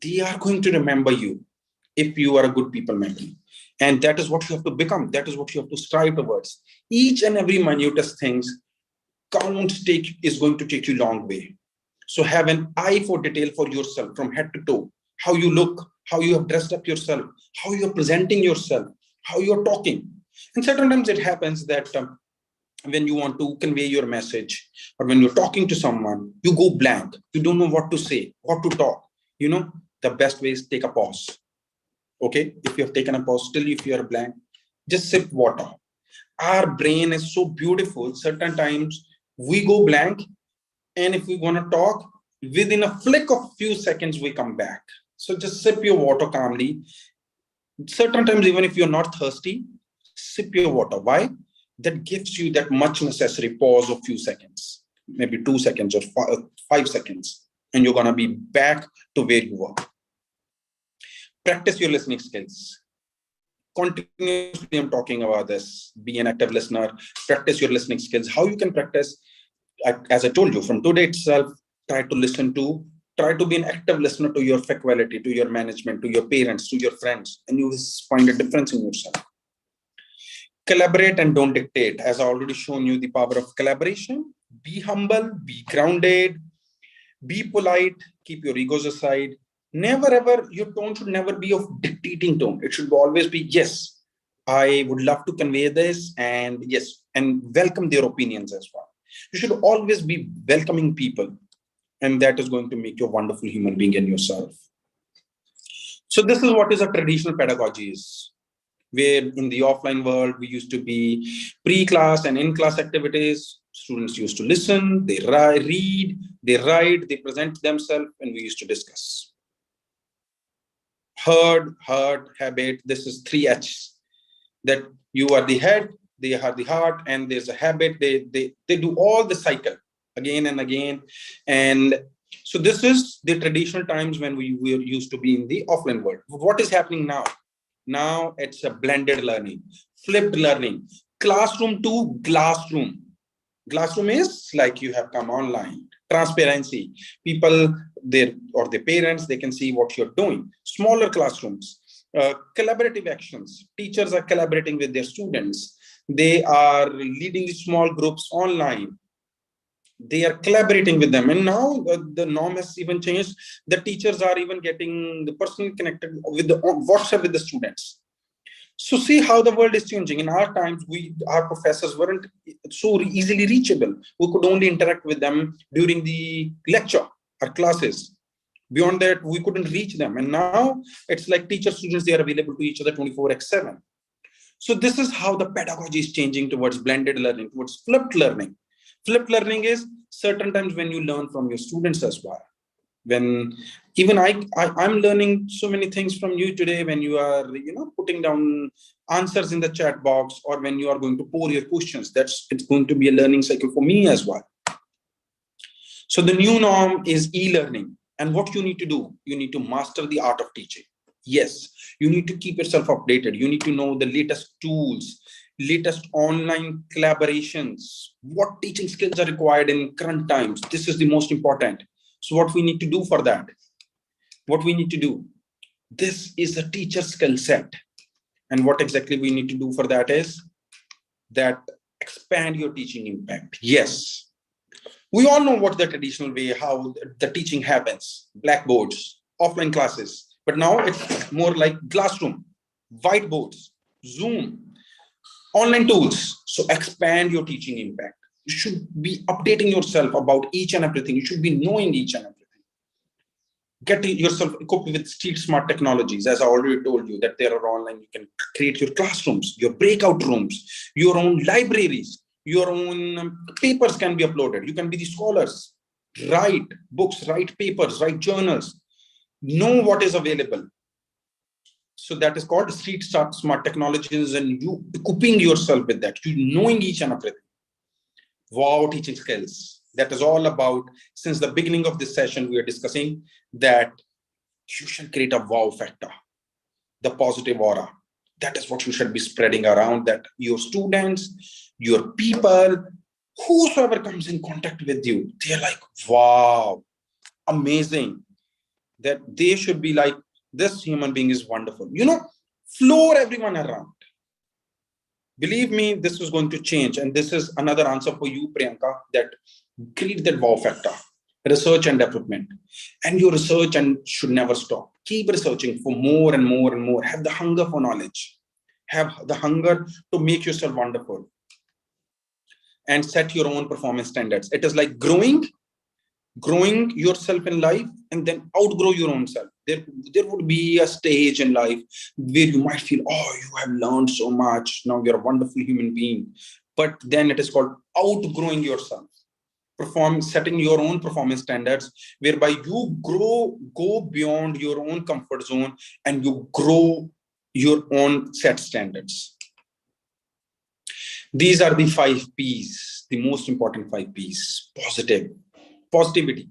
They are going to remember you if you are a good people memory. And that is what you have to become. That is what you have to strive towards. Each and every minutest things is going to take you long way. So have an eye for detail for yourself from head to toe. How you look, how you have dressed up yourself, how you're presenting yourself, how you're talking. And certain times it happens that when you want to convey your message or when you're talking to someone, you go blank. You don't know what to say, what to talk. The best way is take a pause. Okay, if you have taken a pause, still if you are blank, just sip water. Our brain is so beautiful. Certain times we go blank, and if we want to talk, within a flick of few seconds we come back. So just sip your water calmly. Certain times, even if you're not thirsty, sip your water. Why? That gives you that much necessary pause of few seconds, maybe 2 seconds or 5 seconds, and you're gonna be back to where you were. Practice your listening skills. Continuously, I'm talking about this. Be an active listener. Practice your listening skills. How you can practice? As I told you, from today itself, try to be an active listener to your faculty, to your management, to your parents, to your friends, and you will find a difference in yourself. Collaborate and don't dictate. As I already shown you the power of collaboration. Be humble, be grounded, be polite, keep your egos aside. Never ever, your tone should never be of dictating tone. It should always be, yes, I would love to convey this, and yes, and welcome their opinions as well. You should always be welcoming people, and that is going to make you a wonderful human being in yourself. So this is what is a traditional pedagogy is, where in the offline world, we used to be pre-class and in-class activities. Students used to listen, they read, they write, they present themselves, and we used to discuss. Heard, habit, this is 3Hs. That you are the head, they are the heart, and there's a habit. They do all the cycle again and again. And so this is the traditional times when we used to be in the offline world. What is happening now? Now it's a blended learning, flipped learning, classroom to glassroom. Glassroom is like you have come online. Transparency. People, their parents, they can see what you're doing. Smaller classrooms. Collaborative actions. Teachers are collaborating with their students. They are leading small groups online. They are collaborating with them. And now the norm has even changed. The teachers are even getting the person connected with the WhatsApp with the students. So see how the world is changing. In our times, our professors weren't so easily reachable. We could only interact with them during the lecture or classes. Beyond that, we couldn't reach them. And now it's like teacher students, they are available to each other 24/7. So this is how the pedagogy is changing towards blended learning, towards flipped learning. Flipped learning is certain times when you learn from your students as well. When even I'm learning so many things from you today, when you are putting down answers in the chat box, or when you are going to pour your questions, it's going to be a learning cycle for me as well. So the new norm is e-learning. And what you need to do, you need to master the art of teaching. Yes, you need to keep yourself updated. You need to know the latest tools, latest online collaborations, what teaching skills are required in current times. This is the most important. So what we need to do for that? What we need to do? This is a teacher skill set. And what exactly we need to do for that is that expand your teaching impact. Yes. We all know what the traditional way, how the teaching happens, blackboards, offline classes, but now it's more like classroom, whiteboards, Zoom, online tools. So expand your teaching impact. You should be updating yourself about each and everything. You should be knowing each and everything. Get yourself equipped with street smart technologies. As I already told you that there are online, you can create your classrooms, your breakout rooms, your own libraries, your own papers can be uploaded. You can be the scholars, write books, write papers, write journals, know what is available. So that is called street smart technologies, and you equipping yourself with that, you knowing each and everything. Wow, teaching skills. That is all about, since the beginning of this session, we are discussing that you should create a wow factor, the positive aura. That is what you should be spreading around, that your students, your people, whosoever comes in contact with you, they're like, wow, amazing. That they should be like, this human being is wonderful. Floor everyone around. Believe me, this is going to change. And this is another answer for you, Priyanka, that create that wow factor. Research and development. And your research and should never stop. Keep researching for more and more and more. Have the hunger for knowledge. Have the hunger to make yourself wonderful. And set your own performance standards. It is like growing yourself in life and then outgrow your own self. There would be a stage in life where you might feel, oh, you have learned so much. Now you're a wonderful human being. But then it is called outgrowing yourself. Setting your own performance standards, whereby you go beyond your own comfort zone and you grow your own set standards. These are the 5 P's, the most important 5 P's. Positivity.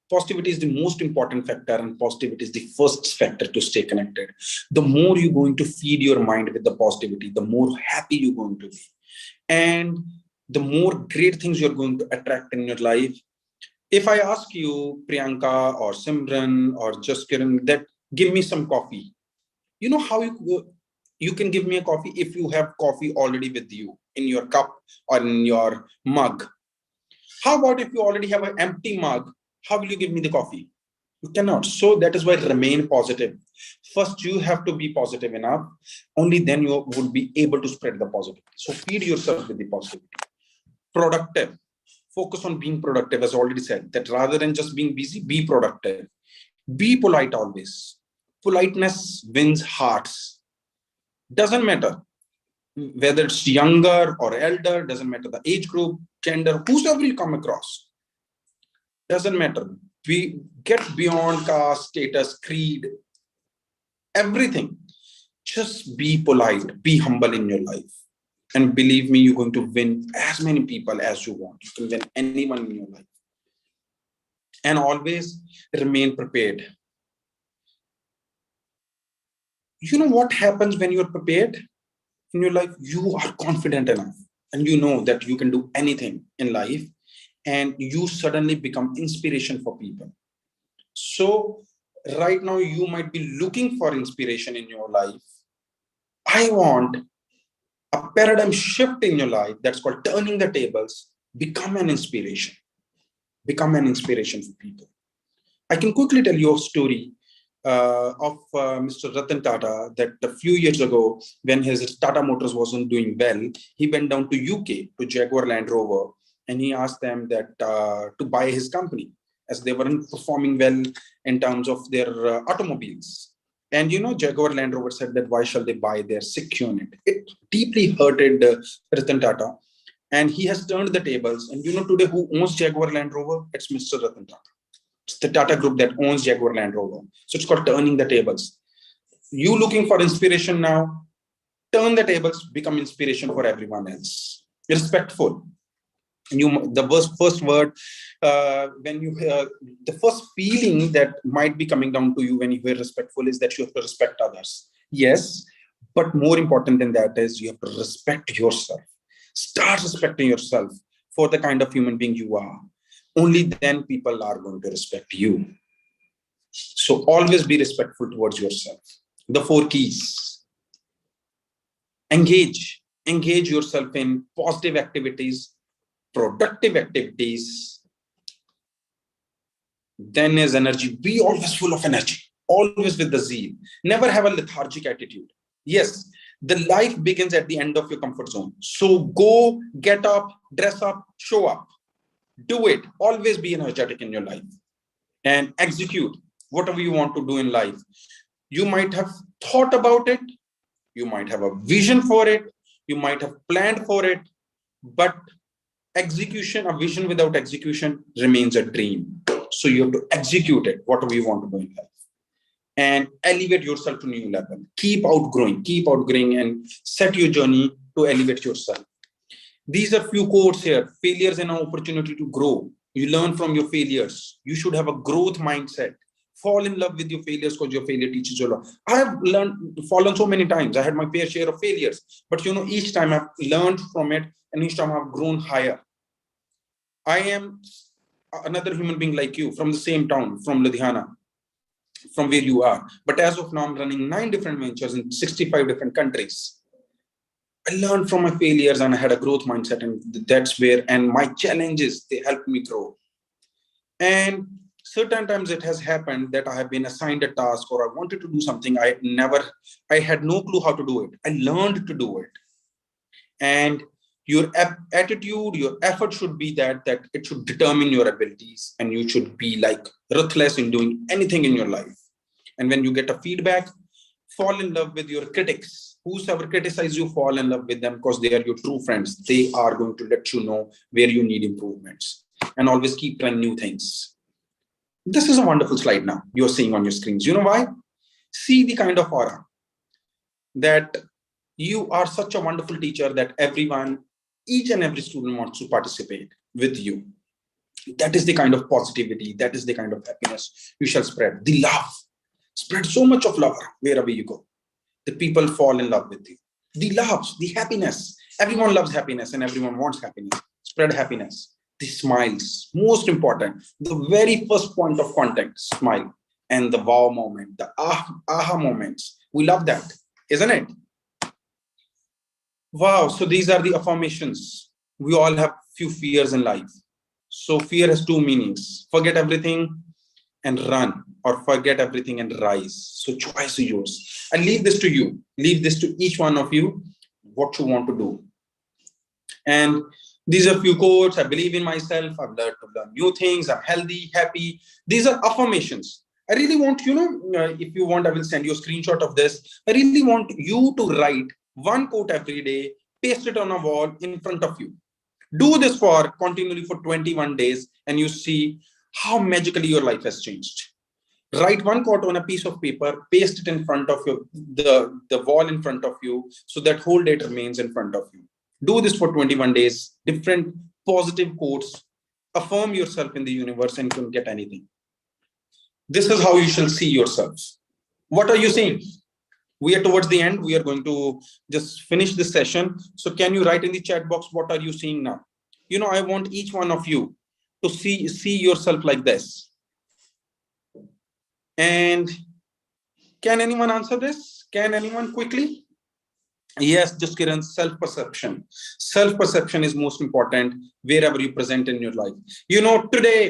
Positivity is the most important factor, and positivity is the first factor to stay connected. The more you're going to feed your mind with the positivity, the more happy you're going to be. And the more great things you're going to attract in your life. If I ask you, Priyanka or Simran or just Kiran, that give me some coffee, you know how you can give me a coffee if you have coffee already with you in your cup or in your mug. How about if you already have an empty mug? How will you give me the coffee? You cannot. So that is why remain positive. First, you have to be positive enough. Only then you would be able to spread the positivity. So feed yourself with the positivity. Productive. Focus on being productive, as already said, that rather than just being busy, be productive. Be polite always. Politeness wins hearts. Doesn't matter whether it's younger or elder, doesn't matter the age group, gender, whosoever you come across. Doesn't matter. We get beyond caste, status, creed, everything. Just be polite, be humble in your life. And believe me, you're going to win as many people as you want. You can win anyone in your life. And always remain prepared. You know what happens when you're prepared in your life? You are confident enough and you know that you can do anything in life, and you suddenly become inspiration for people. So right now you might be looking for inspiration in your life. I want a paradigm shift in your life that's called turning the tables. Become an inspiration. Become an inspiration for people. I can quickly tell you a story of Mr. Ratan Tata, that a few years ago, when his Tata Motors wasn't doing well, he went down to UK to Jaguar Land Rover, and he asked them that to buy his company, as they weren't performing well in terms of their automobiles. And you know, Jaguar Land Rover said that why shall they buy their sick unit? It deeply hurted Ratan Tata, and he has turned the tables. And you know, today who owns Jaguar Land Rover? It's Mr. Ratan Tata. It's the Tata Group that owns Jaguar Land Rover. So it's called turning the tables. You looking for inspiration now? Turn the tables, become inspiration for everyone else. Respectful. The first word, when you hear, the first feeling that might be coming down to you when you hear respectful is that you have to respect others. Yes, but more important than that is you have to respect yourself. Start respecting yourself for the kind of human being you are. Only then people are going to respect you. So always be respectful towards yourself. The 4 keys. Engage yourself in positive activities, productive activities. Then is energy. Be always full of energy, always with the zeal. Never have a lethargic attitude. Yes, the life begins at the end of your comfort zone. So go, get up, dress up, show up. Do it. Always be energetic in your life and execute whatever you want to do in life. You might have thought about it. You might have a vision for it. You might have planned for it. But execution, a vision without execution remains a dream. So you have to execute it, whatever you want to do in life. And elevate yourself to new level. Keep outgrowing and set your journey to elevate yourself. These are few quotes here. Failures and an opportunity to grow. You learn from your failures. You should have a growth mindset. Fall in love with your failures because your failure teaches you a lot. I have fallen so many times. I had my fair share of failures. But you know, each time I've learned from it and each time I've grown higher. I am another human being like you from the same town, from Ludhiana. from where you are. But as of now, I'm running 9 different ventures in 65 different countries. I learned from my failures and I had a growth mindset, and that's where, and my challenges, they helped me grow. And certain times it has happened that I have been assigned a task or I wanted to do something. I had no clue how to do it. I learned to do it. And your attitude, your effort should be that it should determine your abilities, and you should be like ruthless in doing anything in your life. And when you get a feedback, fall in love with your critics. Whosoever criticize you, fall in love with them, because they are your true friends. They are going to let you know where you need improvements, and always keep trying new things. This is a wonderful slide now you're seeing on your screens. You know why? See the kind of aura that you are such a wonderful teacher that everyone, each and every student wants to participate with you. That is the kind of positivity, that is the kind of happiness you shall spread. The love, spread so much of love wherever you go. The people fall in love with you. The love, the happiness. Everyone loves happiness and everyone wants happiness. Spread happiness. The smiles, most important. The very first point of contact, smile. And the wow moment, the aha moments. We love that, isn't it? Wow, so these are the affirmations. We all have few fears in life. So fear has 2 meanings. Forget everything and run, or forget everything and rise. So choice is yours. I leave this to you. Leave this to each one of you, what you want to do. And these are few quotes. I believe in myself. I've learned to learn new things. I'm healthy, happy. These are affirmations. I really want, if you want, I will send you a screenshot of this. I really want you to write one quote every day, paste it on a wall in front of you. Do this for continually for 21 days, and you see how magically your life has changed. Write one quote on a piece of paper, paste it in front of you, the wall in front of you, so that whole day remains in front of you. Do this for 21 days, different positive quotes, affirm yourself in the universe, and you can get anything. This is how you shall see yourselves. What are you seeing? We are towards the end. We are going to just finish this session. So can you write in the chat box, what are you seeing now? I want each one of you to see yourself like this. And can anyone answer this? Can anyone quickly? Yes, just Kiran, self-perception. Self-perception is most important wherever you present in your life.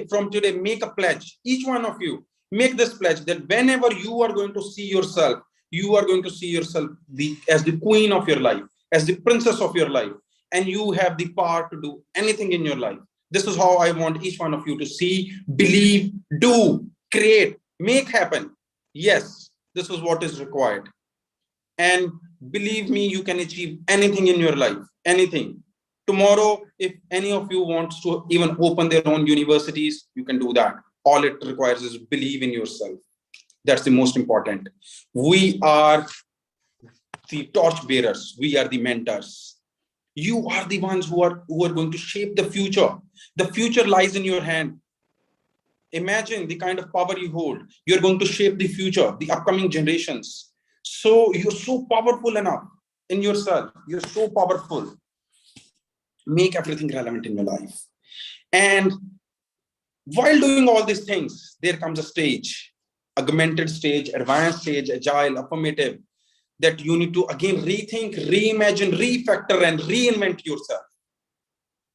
From today, make a pledge. Each one of you, make this pledge that whenever you are going to see yourself, you are going to see yourself as the queen of your life, as the princess of your life, and you have the power to do anything in your life. This is how I want each one of you to see, believe, do, create, make happen. Yes, this is what is required. And believe me, you can achieve anything in your life, anything. Tomorrow, if any of you wants to even open their own universities, you can do that. All it requires is believe in yourself. That's the most important. We are the torch bearers. We are the mentors. You are the ones who are going to shape the future. The future lies in your hand. Imagine the kind of power you hold. You're going to shape the future, the upcoming generations. So you're so powerful enough in yourself. You're so powerful. Make everything relevant in your life. And while doing all these things, there comes a stage, augmented stage, advanced stage, agile, affirmative, that you need to again rethink, reimagine, refactor, and reinvent yourself.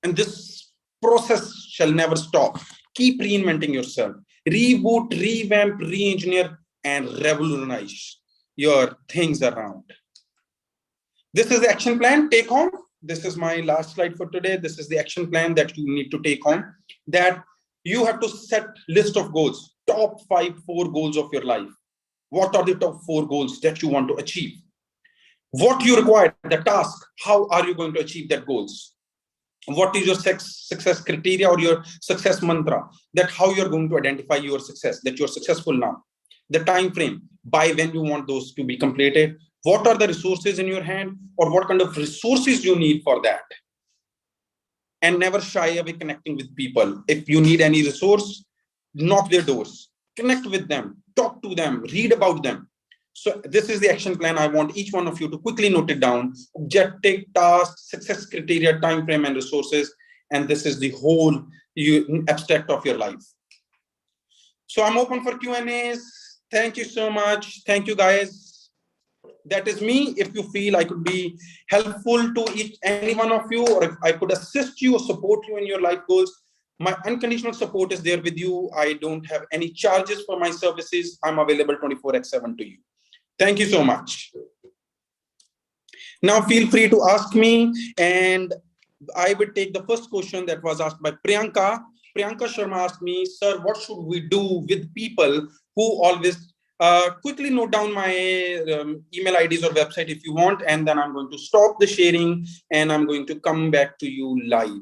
And this process shall never stop. Keep reinventing yourself. Reboot, revamp, re-engineer, and revolutionize your things around. This is the action plan. Take home. This is my last slide for today. This is the action plan that you need to take home. That you have to set list of goals. Top 4 goals of your life. What are the top 4 goals that you want to achieve? What you require, the task. How are you going to achieve that goals? What is your success criteria or your success mantra? That how you're going to identify your success, that you're successful now. The time frame, by when you want those to be completed. What are the resources in your hand, or what kind of resources you need for that? And never shy away connecting with people. If you need any resource, knock their doors, connect with them, talk to them, read about them. So this is the action plan. I want each one of you to quickly note it down. Objective, task, success criteria, time frame, and resources. And this is the whole abstract of your life. So I'm open for Q&As. Thank you so much. Thank you, guys. That is me. If you feel I could be helpful to any one of you, or if I could assist you or support you in your life goals, my unconditional support is there with you. I don't have any charges for my services. I'm available 24/7 to you. Thank you so much. Now feel free to ask me, and I would take the first question that was asked by Priyanka. Priyanka Sharma asked me, sir, what should we do with people who always quickly note down my email IDs or website if you want, and then I'm going to stop the sharing and I'm going to come back to you live.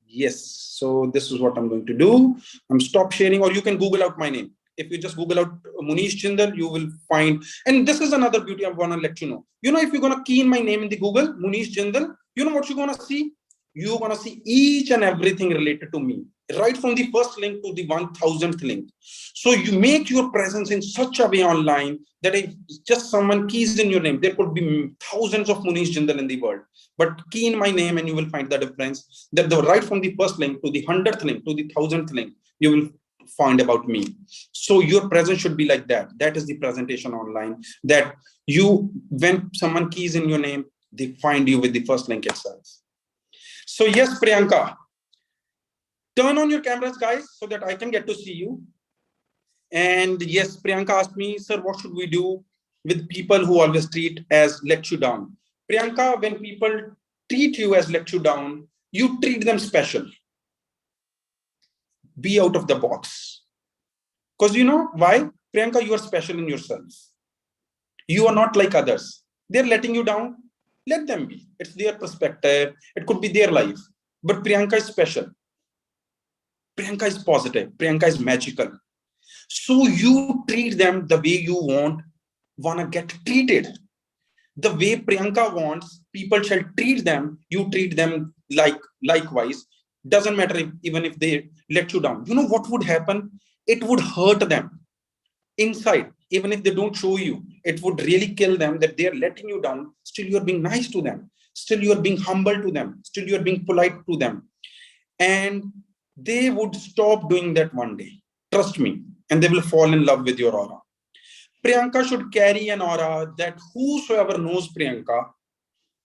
Yes, so this is what I'm going to do. I'm stop sharing, or you can Google out my name. If you just Google out Munish Jindal, you will find, and this is another beauty I want to let you know. You know, if you're going to key in my name in the Google, Munish Jindal, you know what you're going to see? You're going to see each and everything related to me, right from the first link to the 1000th link. So you make your presence in such a way online that if just someone keys in your name, there could be thousands of Munish Jindal in the world, but key in my name and you will find the difference, that the right from the first link to the 100th link to the 1000th link, you will find about me. So your presence should be like that. That is the presentation online, that you, when someone keys in your name, they find you with the first link itself. So yes, Priyanka, turn on your cameras, guys, so that I can get to see you. And yes, Priyanka asked me, sir, what should we do with people who always treat as let you down? Priyanka, when people treat you as let you down, you treat them special. Be out of the box. Because you know why? Priyanka, you are special in yourself. You are not like others. They're letting you down. Let them be. It's their perspective. It could be their life. But Priyanka is special. Priyanka is positive. Priyanka is magical. So you treat them the way you wanna get treated. The way Priyanka wants people shall treat them, you treat them likewise. Doesn't matter even if they let you down. You know what would happen? It would hurt them inside. Even if they don't show you, it would really kill them that they are letting you down. Still you are being nice to them. Still you are being humble to them. Still you are being polite to them. And they would stop doing that one day. Trust me. And they will fall in love with your aura. Priyanka should carry an aura that whosoever knows Priyanka,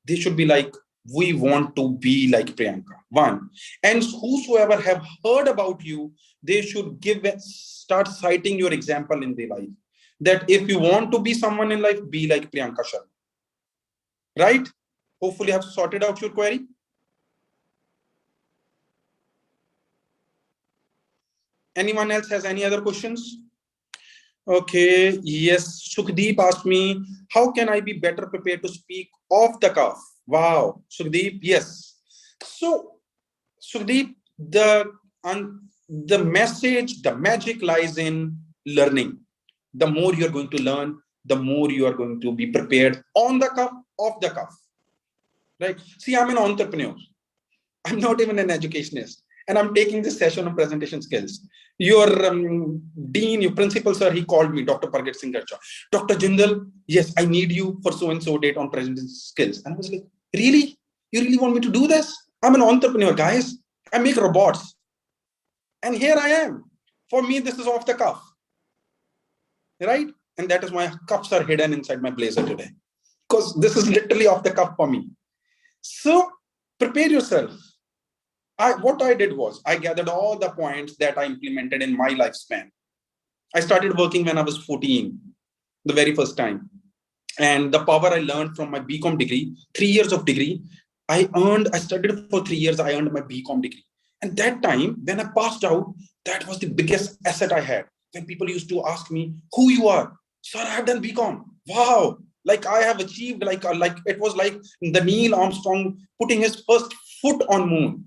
they should be like, we want to be like Priyanka. One. And whosoever have heard about you, they should start citing your example in their life. That if you want to be someone in life, be like Priyanka Sharma. Right? Hopefully I have sorted out your query. Anyone else has any other questions? Okay, yes. Sukhdeep asked me, how can I be better prepared to speak off the cuff? Wow, Sukhdeep, yes. So, Sukhdeep, the message, the magic lies in learning. The more you're going to learn, the more you are going to be prepared on the cuff, off the cuff. Right? See, I'm an entrepreneur. I'm not even an educationist. And I'm taking this session on presentation skills. Your dean, your principal, sir, he called me, Dr. Pargat Singh Garcha. Dr. Jindal, yes, I need you for so-and-so date on presentation skills. And I was like, really? You really want me to do this? I'm an entrepreneur, guys. I make robots. And here I am. For me, this is off the cuff. Right? And that is why cuffs are hidden inside my blazer today. Because this is literally off the cuff for me. So prepare yourself. What I did was I gathered all the points that I implemented in my lifespan. I started working when I was 14, the very first time. And the power I learned from my BCom degree, 3 years of degree, I studied for 3 years, I earned my BCom degree. And that time, when I passed out, that was the biggest asset I had. When people used to ask me, who you are? Sir, I have done BCom. Wow. Like I have achieved, like it was like the Neil Armstrong putting his first foot on moon.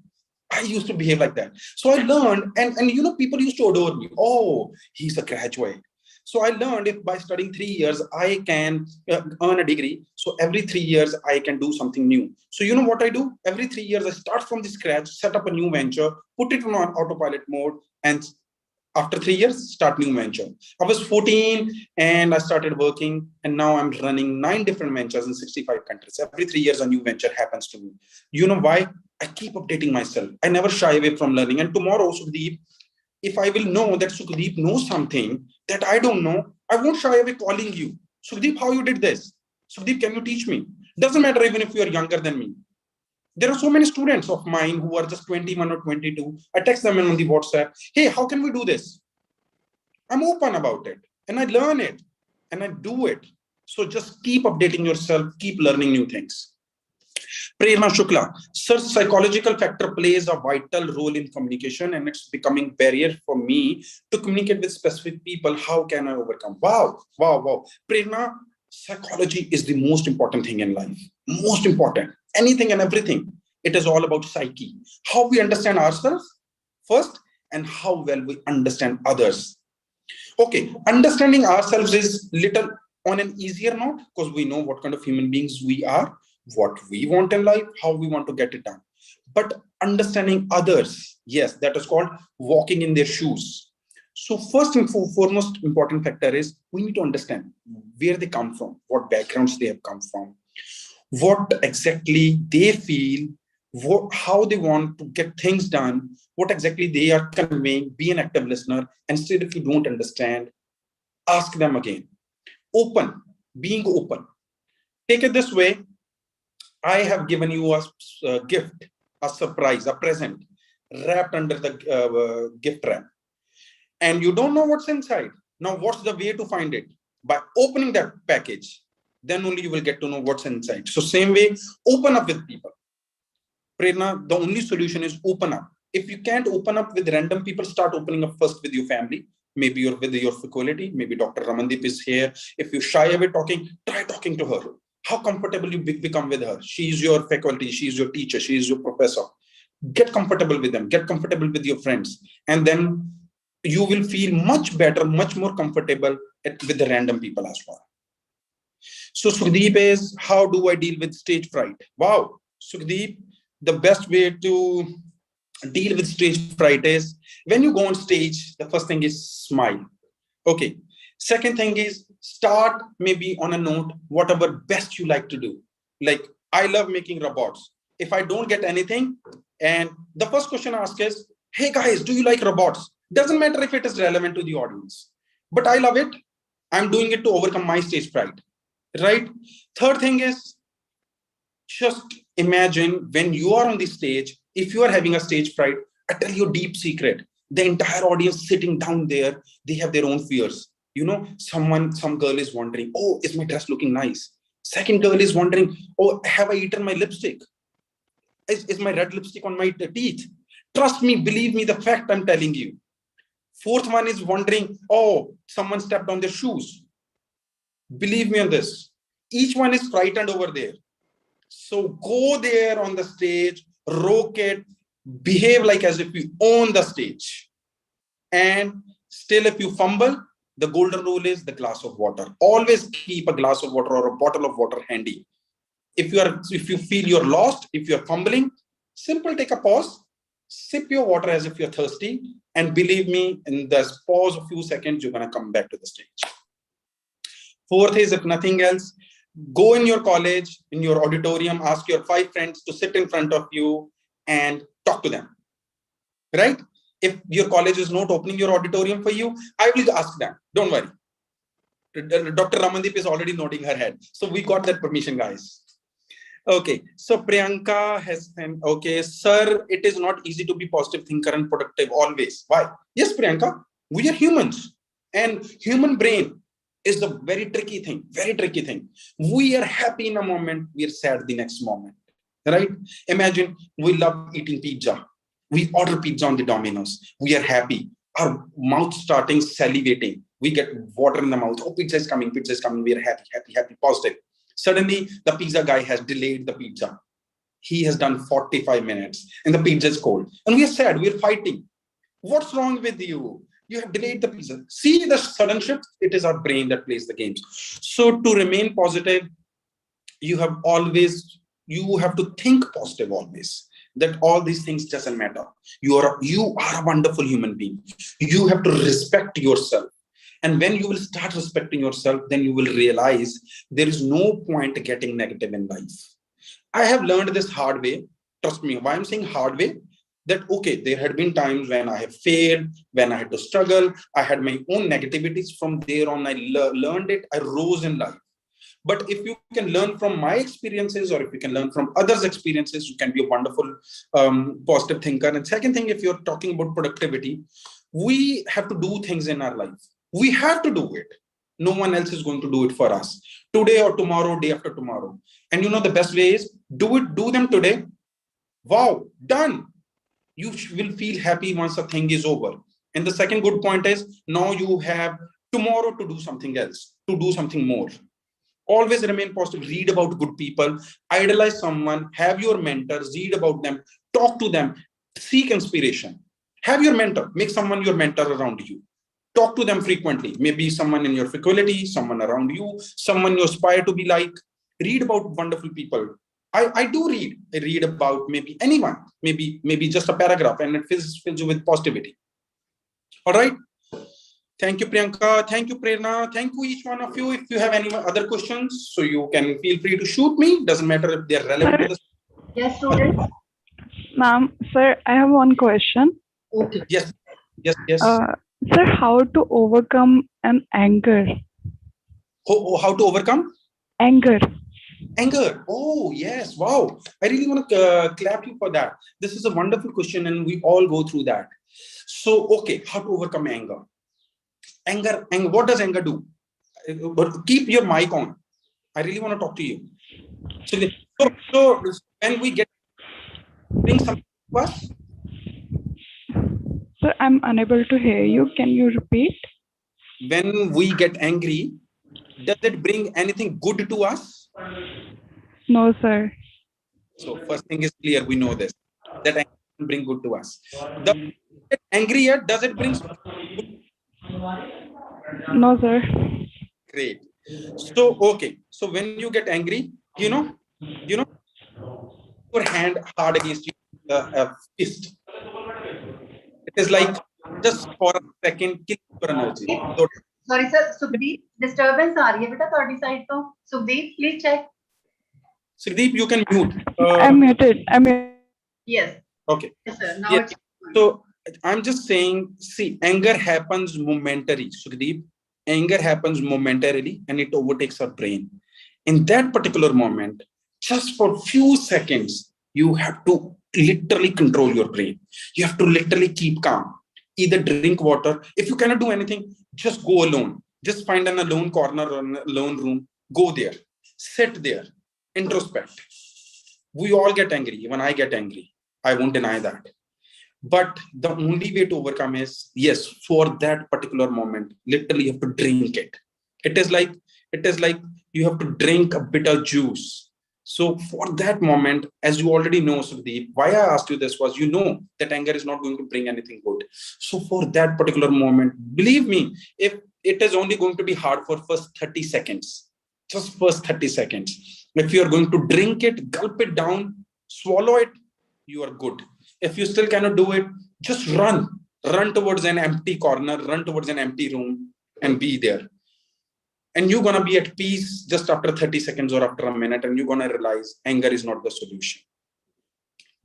I used to behave like that. So I learned, and you know, people used to adore me. Oh, he's a graduate. So I learned if by studying 3 years, I can earn a degree. So every 3 years, I can do something new. So you know what I do? Every 3 years, I start from the scratch, set up a new venture, put it on autopilot mode, and after 3 years, start new venture. I was 14 and I started working, and now I'm running 9 different ventures in 65 countries. Every 3 years, a new venture happens to me. You know why? I keep updating myself. I never shy away from learning. And tomorrow, Sukhdeep, if I will know that Sukhdeep knows something that I don't know, I won't shy away calling you. Sukhdeep, how you did this? Sukhdeep, can you teach me? Doesn't matter even if you are younger than me. There are so many students of mine who are just 21 or 22. I text them on the WhatsApp. Hey, how can we do this? I'm open about it and I learn it and I do it. So just keep updating yourself, keep learning new things. Prerna Shukla, sir, psychological factor plays a vital role in communication and it's becoming barrier for me to communicate with specific people. How can I overcome? Wow, wow, wow. Prerna, psychology is the most important thing in life. Most important. Anything and everything. It is all about psyche. How we understand ourselves first and how well we understand others. Okay, understanding ourselves is little on an easier note because we know what kind of human beings we are, what we want in life, how we want to get it done. But understanding others, yes, that is called walking in their shoes. So first and foremost important factor is we need to understand where they come from, what backgrounds they have come from, what exactly they feel, how they want to get things done, what exactly they are conveying. Be an active listener. And still, if you don't understand, ask them again. Open, being open. Take it this way. I have given you a gift, a surprise, a present wrapped under the gift wrap. And you don't know what's inside. Now, what's the way to find it? By opening that package, then only you will get to know what's inside. So same way, open up with people. Prerna, the only solution is open up. If you can't open up with random people, start opening up first with your family. Maybe you're with your faculty. Maybe Dr. Ramandeep is here. If you shy away talking, try talking to her. How comfortable you become with her. She is your faculty. She is your teacher. She is your professor. Get comfortable with them. Get comfortable with your friends. And then you will feel much better, much more comfortable with the random people as well. So Sukhdeep is, how do I deal with stage fright? Wow, Sukhdeep, the best way to deal with stage fright is when you go on stage, the first thing is smile. Okay. Second thing is start maybe on a note, whatever best you like to do. Like, I love making robots. If I don't get anything, and the first question I ask is, hey guys, do you like robots? Doesn't matter if it is relevant to the audience, but I love it. I'm doing it to overcome my stage fright, right? Third thing is just imagine when you are on the stage, if you are having a stage fright, I tell you a deep secret. The entire audience sitting down there, they have their own fears. You know, some girl is wondering, oh, is my dress looking nice? Second girl is wondering, oh, have I eaten my lipstick? Is my red lipstick on my teeth? Trust me, believe me, the fact I'm telling you. Fourth one is wondering, oh, someone stepped on their shoes. Believe me on this. Each one is frightened over there. So go there on the stage, rock it, behave like as if you own the stage. And still, if you fumble, the golden rule is the glass of water. Always keep a glass of water or a bottle of water handy. If you feel you're lost, if you're fumbling, simple take a pause, sip your water as if you're thirsty, and believe me, in this pause of a few seconds, you're gonna come back to the stage. Fourth is, if nothing else, go in your college, in your auditorium, ask your 5 friends to sit in front of you and talk to them, right? If your college is not opening your auditorium for you, I will ask them, don't worry. Dr. Ramandeep is already nodding her head. So we got that permission, guys. Okay, so Priyanka has, okay, sir, it is not easy to be positive thinker and productive always. Why? Yes, Priyanka, we are humans and human brain is a very tricky thing, very tricky thing. We are happy in a moment, we are sad the next moment, right? Imagine we love eating pizza. We order pizza on the Domino's. We are happy. Our mouth starting salivating. We get water in the mouth. Oh, pizza is coming, pizza is coming. We are happy, happy, happy, positive. Suddenly, the pizza guy has delayed the pizza. He has done 45 minutes and the pizza is cold. And we are sad, we are fighting. What's wrong with you? You have delayed the pizza. See the sudden shift? It is our brain that plays the games. So to remain positive, you have to think positive always. That all these things doesn't matter. You are a wonderful human being. You have to respect yourself. And when you will start respecting yourself, then you will realize there is no point getting negative in life. I have learned this hard way. Trust me, why I'm saying hard way? that, okay, there had been times when I have failed, when I had to struggle, I had my own negativities. From there on, I learned it, I rose in life. But if you can learn from my experiences, or if you can learn from others' experiences, you can be a wonderful positive thinker. And second thing, if you're talking about productivity, we have to do things in our life. We have to do it. No one else is going to do it for us today or tomorrow, day after tomorrow. And the best way is do them today. Wow, done. You will feel happy once the thing is over. And the second good point is, now you have tomorrow to do something else, to do something more. Always remain positive. Read about good people, idolize someone, have your mentors, read about them, talk to them, seek inspiration. Have your mentor, make someone your mentor around you. Talk to them frequently. Maybe someone in your faculty, someone around you, someone you aspire to be like. Read about wonderful people. I do read. I read about maybe anyone, maybe just a paragraph, and it fills you with positivity. All right. Thank you, Priyanka. Thank you, Prerna. Thank you, each one of you. If you have any other questions, so you can feel free to shoot me. Doesn't matter if they're relevant to the. Yes, students. Ma'am, sir, I have one question. Okay. Yes. Sir, how to overcome an anger? How to overcome? Anger. Oh, yes. Wow. I really want to clap you for that. This is a wonderful question, and we all go through that. So, okay, how to overcome anger? Anger, what does anger do? But keep your mic on. I really want to talk to you. So when we bring something to us. Sir, I'm unable to hear you. Can you repeat? When we get angry, does it bring anything good to us? No, sir. So first thing is clear. We know this, that anger doesn't bring good to us. Get angry yet? Does it bring something good? No, sir. Great. So, okay. So when you get angry, your hand hard against your fist. It is like just for a second, kill your energy. So, Sorry, sir. Sukhdeep, disturbance आ रही है बेटा तुम्हारी side तो. Sukhdeep, please check. Sukhdeep, you can mute. I'm muted. Yes. Okay. Yes, sir. Now Yes. it's. So I'm just saying, see, anger happens momentarily, Sukhdeep. Anger happens momentarily and it overtakes our brain. In that particular moment, just for few seconds, you have to literally control your brain. You have to literally keep calm. Either drink water. If you cannot do anything, just go alone. Just find an alone corner or an alone room. Go there. Sit there. Introspect. We all get angry. Even I get angry. I won't deny that. But the only way to overcome is, yes, for that particular moment, literally you have to drink it. It is like you have to drink a bitter juice. So for that moment, as you already know, Sukhdeep, why I asked you this was, that anger is not going to bring anything good. So for that particular moment, believe me, if it is only going to be hard for first 30 seconds, just first 30 seconds. If you are going to drink it, gulp it down, swallow it, you are good. If you still cannot do it, just run towards an empty corner, run towards an empty room and be there. And you're going to be at peace just after 30 seconds or after a minute, and you're going to realize anger is not the solution.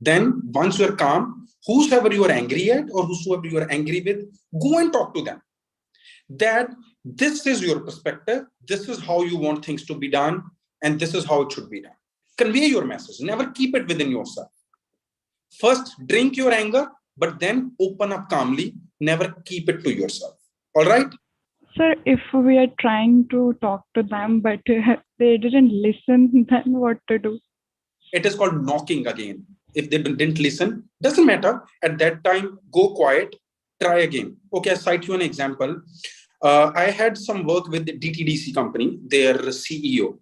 Then once you're calm, whosoever you are angry at or whosoever you are angry with, go and talk to them. That this is your perspective, this is how you want things to be done, and this is how it should be done. Convey your message, never keep it within yourself. First, drink your anger, but then open up calmly. Never keep it to yourself. All right? Sir, if we are trying to talk to them, but they didn't listen, then what to do? It is called knocking again. If they didn't listen, doesn't matter. At that time, go quiet, try again. Okay, I'll cite you an example. I had some work with the DTDC company, their CEO.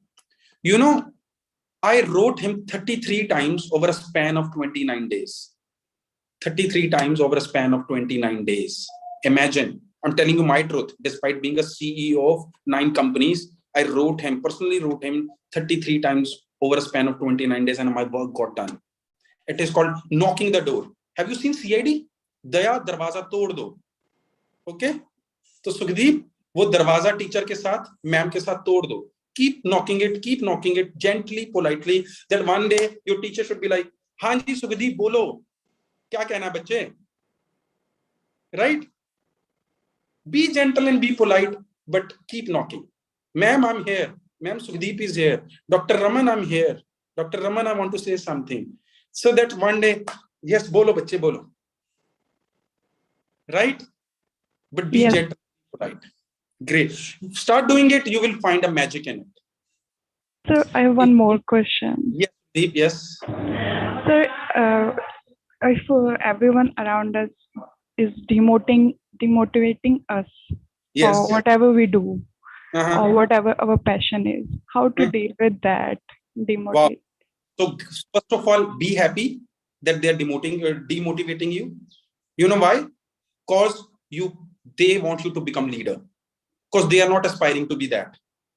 I wrote him 33 times over a span of 29 days. 33 times over a span of 29 days. Imagine, I'm telling you my truth. Despite being a CEO of 9 companies, I personally wrote him 33 times over a span of 29 days, and my work got done. It is called knocking the door. Have you seen CID? Daya darwaza tod do. Okay? So Sukhdeep, वो दरवाजा teacher के साथ, ma'am के साथ तोड़ दो. Keep knocking it gently, politely. That one day your teacher should be like, हाँ जी सुखदीप बोलो. क्या कहना बच्चे? Right? Be gentle and be polite, but keep knocking. Ma'am, I'm here. Ma'am, Sukhdeep is here. Dr. Raman, I'm here. Dr. Raman, I want to say something. So that one day, yes, bolo bachche, bolo. Right? But be Yes. gentle and polite. Great. Start doing it, you will find a magic in it. Sir, I have one more question. Yes, Deep, yes. Sir, if everyone around us is demotivating us Yes. for whatever we do Uh-huh. or whatever our passion is, how to deal with that Wow. demotivate? So first of all, be happy that they are demotivating you. You know why? Because they want you to become leader. Because they are not aspiring to be that.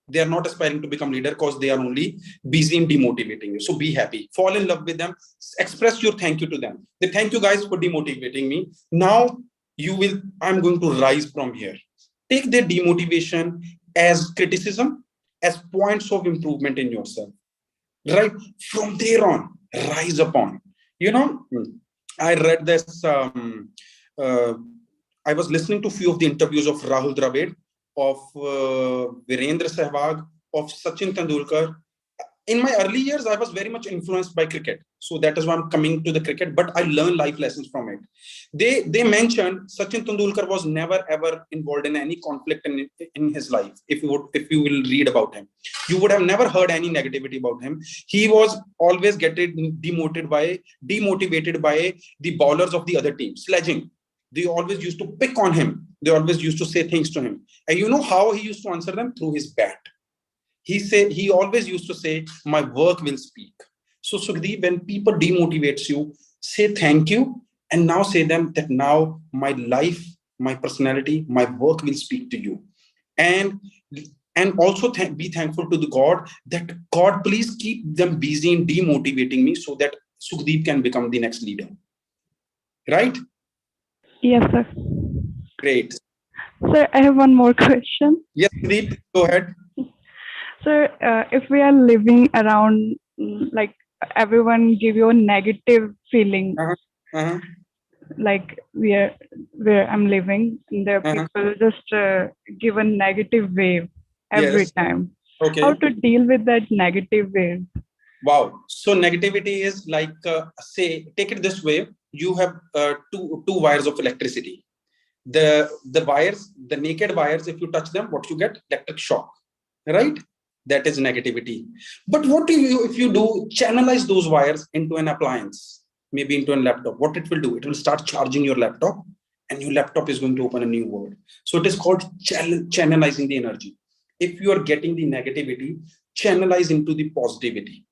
They are not aspiring to become leader because they are only busy in demotivating you. So be happy. Fall in love with them. Express your thank you to them. They thank you guys for demotivating me. Now I'm going to rise from here. Take their demotivation as criticism, as points of improvement in yourself. Right? From there on, rise upon. I read this. I was listening to a few of the interviews of Rahul Dravid, of Virendra Sehwag, of Sachin Tendulkar. In my early years, I was very much influenced by cricket. So that is why I'm coming to the cricket, but I learned life lessons from it. They mentioned Sachin Tendulkar was never ever involved in any conflict in his life. If you will read about him, you would have never heard any negativity about him. He was always getting demotivated by the bowlers of the other team, sledging. They always used to pick on him. They always used to say things to him. And you know how he used to answer them? Through his bat. He always used to say, my work will speak. So Sukhdeep, when people demotivates you, say thank you, and now say them that now my life, my personality, my work will speak to you. And also be thankful to the God that God, please keep them busy in demotivating me so that Sukhdeep can become the next leader. Right? Yes, sir. Great. Sir, I have one more question. Yes, Sukhdeep, go ahead. Sir, if we are living around, like everyone give you a negative feeling, like where I'm living, the people just give a negative wave every Yes. time. Okay. How to deal with that negative wave? Wow. So negativity is like, say, take it this way. You have two wires of electricity. The wires, the naked wires, if you touch them, what you get? Electric shock, right? That is negativity. But what if you do channelize those wires into an appliance, maybe into a laptop? What it will do? It will start charging your laptop, and your laptop is going to open a new world. So it is called channelizing the energy. If you are getting the negativity, channelize into the positivity.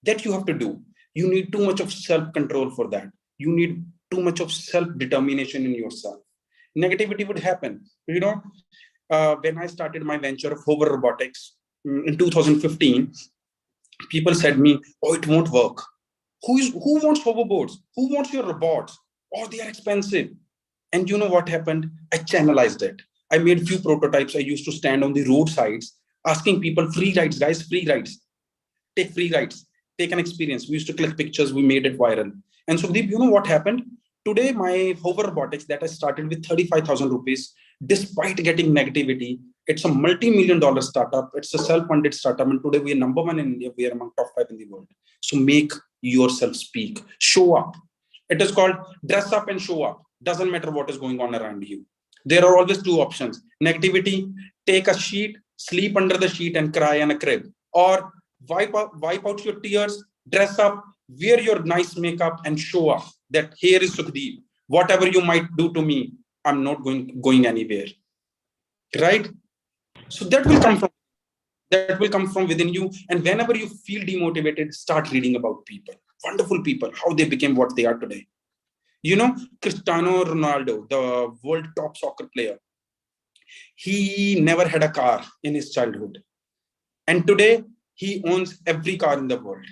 That you have to do. You need too much of self-control for that. You need too much of self-determination in yourself. Negativity would happen. When I started my venture of hover robotics in 2015, people said me, oh, it won't work. Who wants hoverboards? Who wants your robots? Oh, they are expensive. And you know what happened? I channelized it. I made few prototypes. I used to stand on the roadsides asking people, free rides, guys, free rides. Take free rides, take an experience. We used to click pictures, we made it viral. And so, Deep, you know what happened? Today, my hover robotics that I started with 35,000 rupees, despite getting negativity, it's a multi-million-dollar startup. It's a self-funded startup. And today we are number one in India. We are among top 5 in the world. So make yourself speak. Show up. It is called dress up and show up. Doesn't matter what is going on around you. There are always two options. Negativity, take a sheet, sleep under the sheet and cry in a crib. Or wipe out your tears, dress up, wear your nice makeup and show up that here is Sukhdeep. Whatever you might do to me, I'm not going anywhere. Right? So that will come from within you. And whenever you feel demotivated, start reading about people, wonderful people, how they became what they are today. Cristiano Ronaldo, the world top soccer player, he never had a car in his childhood. And today he owns every car in the world.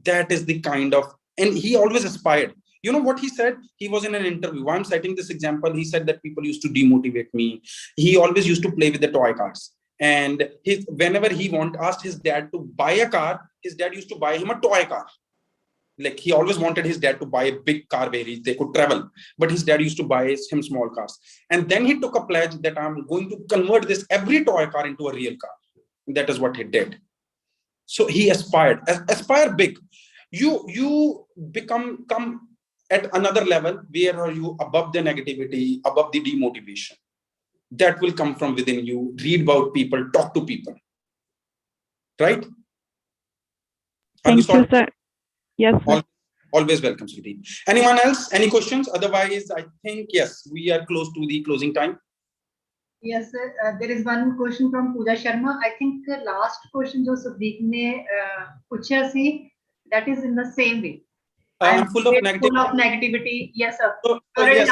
That is the kind of, and he always aspired. You know what he said? He was in an interview. Why I'm citing this example? He said that people used to demotivate me. He always used to play with the toy cars. And whenever he asked his dad to buy a car, his dad used to buy him a toy car. Like he always wanted his dad to buy a big car where they could travel, but his dad used to buy him small cars. And then he took a pledge that I'm going to convert this every toy car into a real car. That is what he did. So he aspire big. You come at another level where are you above the negativity, above the demotivation. That will come from within you. Read about people, talk to people. Right? Thank you, sir. Yes, sir. Always welcome, Sudhi. Anyone else? Any questions? Otherwise, I think, yes, we are close to the closing time. Yes, sir. There is one question from Pooja Sharma. I think the last question jo Sudeep ne puchya si, that is in the same way. I'm full of negativity. Full of negativity. Yes, sir. So, yes,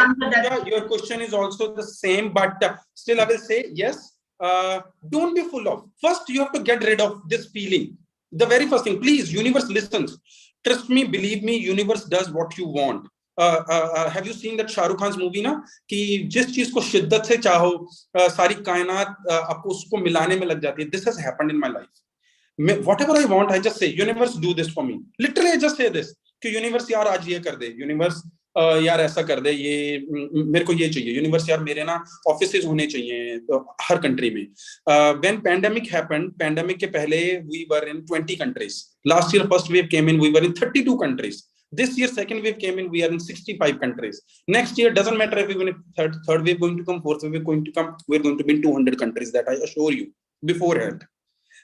your question is also the same, but still I will say, yes, don't be full of. First, you have to get rid of this feeling. The very first thing, please, universe listens. Trust me, believe me, universe does what you want. Have you seen that Shah Rukh Khan's movie ना कि जिस चीज को शिद्दत से चाहो सारी कायनात आपको उसको मिलाने में लग जाती है. This has happened in my life. Whatever I want, I just say, universe, do this for me. Literally, I just say this कि universe यार आज ये कर दे, universe यार ऐसा कर दे, ये मेरे को ये चाहिए, universe यार मेरे ना offices होने चाहिए हर country में. When pandemic happened, pandemic के पहले we were in 20 countries. Last year first wave came in, we were in 32 countries. This year second wave came in, we are in 65 countries. Next year doesn't matter if even if third wave going to come, fourth wave going to come, we're going to be in 200 countries. That I assure you beforehand.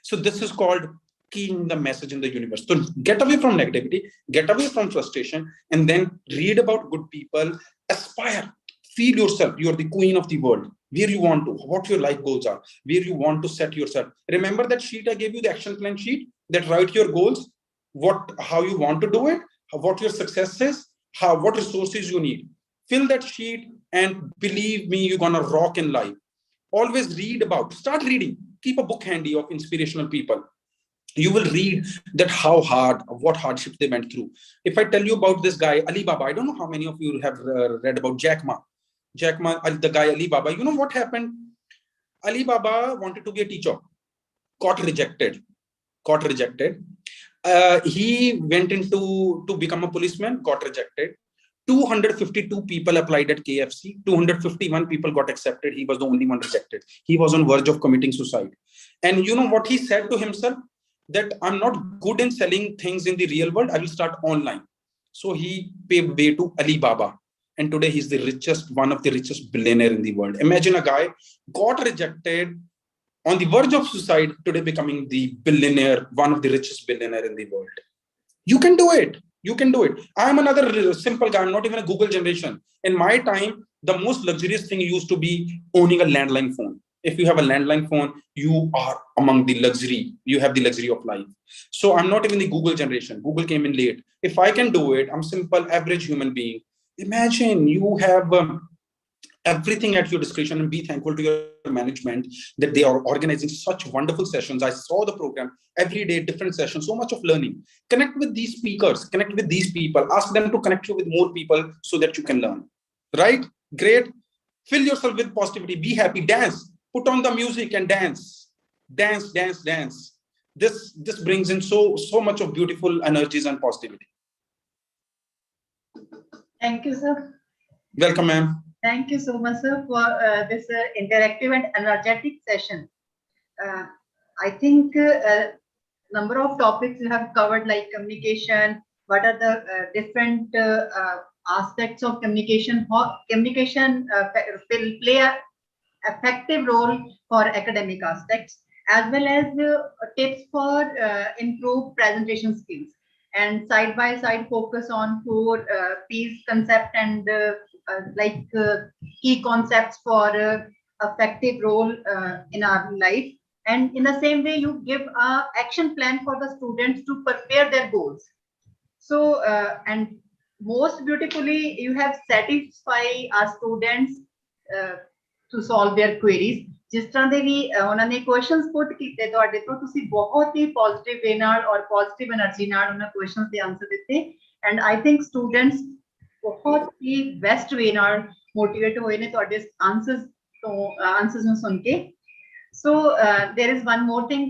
So this is called keying the message in the universe. So get away from negativity, get away from frustration, and then read about good people. Aspire, feel yourself. You are the queen of the world. Where you want to, what your life goals are, where you want to set yourself. Remember that sheet I gave you, the action plan sheet, that write your goals, how you want to do it, what your success is, what resources you need. Fill that sheet, and believe me, you're gonna rock in life. Always read about, start reading. Keep a book handy of inspirational people. You will read that what hardships they went through. If I tell you about this guy, Ali Baba, I don't know how many of you have read about Jack Ma, the guy Ali Baba. You know what happened? Ali Baba wanted to be a teacher, got rejected. He went into to become a policeman, got rejected. 252 people applied at KFC. 251 people got accepted. He was the only one rejected. He was on verge of committing suicide. And you know what he said to himself? That I'm not good in selling things in the real world. I will start online. So he paved way to Alibaba. And today he's the richest, one of the richest billionaire in the world. Imagine a guy got rejected, on the verge of suicide, today becoming the billionaire, one of the richest billionaire in the world. You can do it. You can do it. I am another simple guy. I'm not even a Google generation. In my time, the most luxurious thing used to be owning a landline phone. If you have a landline phone, you are among the luxury. You have the luxury of life. So I'm not even the Google generation. Google came in late. If I can do it, I'm simple, average human being. Imagine you have everything at your discretion, and be thankful to your management that they are organizing such wonderful sessions. I saw the program every day, different sessions, so much of learning. Connect with these speakers, connect with these people, ask them to connect you with more people so that you can learn. Right? Great. Fill yourself with positivity. Be happy. Dance. Put on the music and dance. Dance. This brings in so much of beautiful energies and positivity. Thank you, sir. Welcome, ma'am. Thank you so much, sir, for this interactive and energetic session. I think number of topics you have covered, like communication. What are the different aspects of communication? How communication will play an effective role for academic aspects, as well as tips for improved presentation skills, and side by side focus on 4 P's concept and key concepts for effective role in our life. And in the same way, you give an action plan for the students to prepare their goals. So, and most beautifully, you have satisfied our students to solve their queries. ਜਿਸ ਤਰ੍ਹਾਂ ਦੇ ਵੀ ਉਹਨਾਂ ਨੇ questions ਪੁੱਟ ਕੀਤੇ ਤੁਹਾਡੇ ਤੋਂ, ਤੁਸੀਂ ਬਹੁਤ ਹੀ ਪੋਜ਼ਿਟਿਵ ਵੇ ਨਾਲ ਔਰ ਪੋਜ਼ਿਟਿਵ એનર્ਜੀ ਨਾਲ ਉਹਨਾਂ ਕੁਐਸਚਨਸ ਦੇ ਆਨਸਰ ਦਿੱਤੇ, ਐਂਡ ਆਈ ਥਿੰਕ ਸਟੂਡੈਂਟਸ ਬਹੁਤ ਹੀ ਬੈਸਟ ਵੇ ਨਾਲ ਮੋਟੀਵੇਟ ਹੋਏ ਨੇ ਤੁਹਾਡੇ ਆਨਸਰਸ ਨੂੰ ਸੁਣ ਕੇ. So there is one more thing.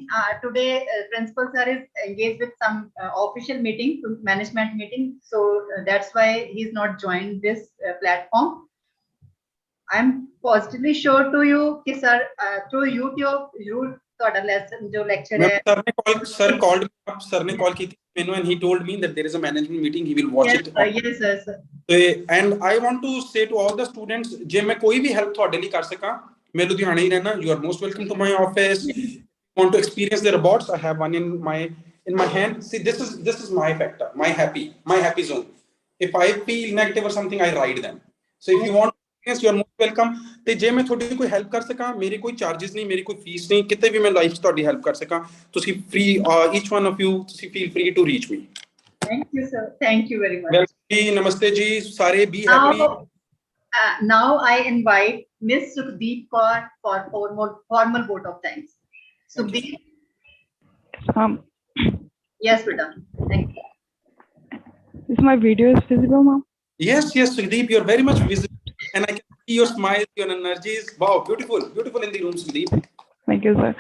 Today, principal sir is engaged with some official meeting, management meeting. So that's why he's not joined this platform. I'm positively sure to you, कि sir through YouTube, ਤੁਹਾਡਾ lesson जो lecture है. Sir called me up. Sir ने call की थी मैंने, and he told me that there is a management meeting. He will watch it. Yes, sir. And I want to say to all the students, जे मैं कोई भी help ਤੁਹਾਡੇ ਲਈ ਕਰ ਸਕਾਂ, मैं लुधियाना ही रहना. You are most welcome to my office. Want to experience the robots? I have one in my hand. See, this is my factor, my happy zone. If I feel negative or something, I ride them. So if you want to experience, you are most welcome. ਤੇ ਜੇ ਮੈਂ ਤੁਹਾਡੀ ਕੋਈ help ਕਰ ਸਕਾਂ, ਮੇਰੇ ਕੋਈ charges ਨਹੀਂ, ਮੇਰੀ ਕੋਈ ਫੀਸ ਨਹੀਂ, ਕਿਤੇ ਵੀ ਮੈਂ ਲਾਈਫ 'ਚ ਤੁਹਾਡੀ ਹੈਲਪ ਕਰ ਸਕਾਂ, ਤੁਸੀਂ free, each one of you, ਤੁਸੀਂ feel free to reach me. Thank you, sir. Thank you very much. Welcome ji, namaste ji, sare be happy. Now I invite Miss Sukhdeep Kaur for formal vote of thanks. Sukhdeep. Yes, beta. Thank you. Is my video is visible, ma'am? Yes, Sukhdeep, you're very much visible, and I can see your smile, your energies. Wow, beautiful in the room, Sukhdeep. Thank you, sir.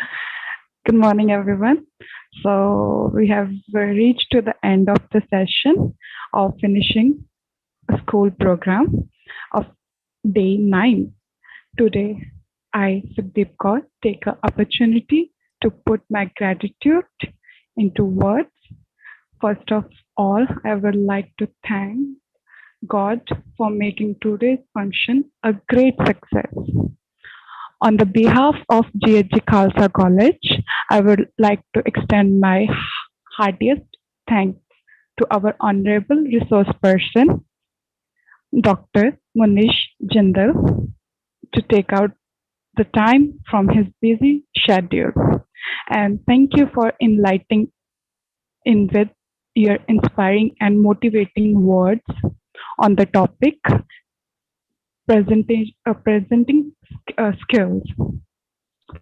Good morning, everyone. So we have reached to the end of the session of finishing a school program of day 9. Today, I, Sukhdeep Kaur, take an opportunity to put my gratitude into words. First of all, I would like to thank God for making today's function a great success. On the behalf of G.H.G. Khalsa College, I would like to extend my heartiest thanks to our honorable resource person, Dr. Munish, Jindal, to take out the time from his busy schedule. And thank you for enlightening in with your inspiring and motivating words on the topic presenting skills.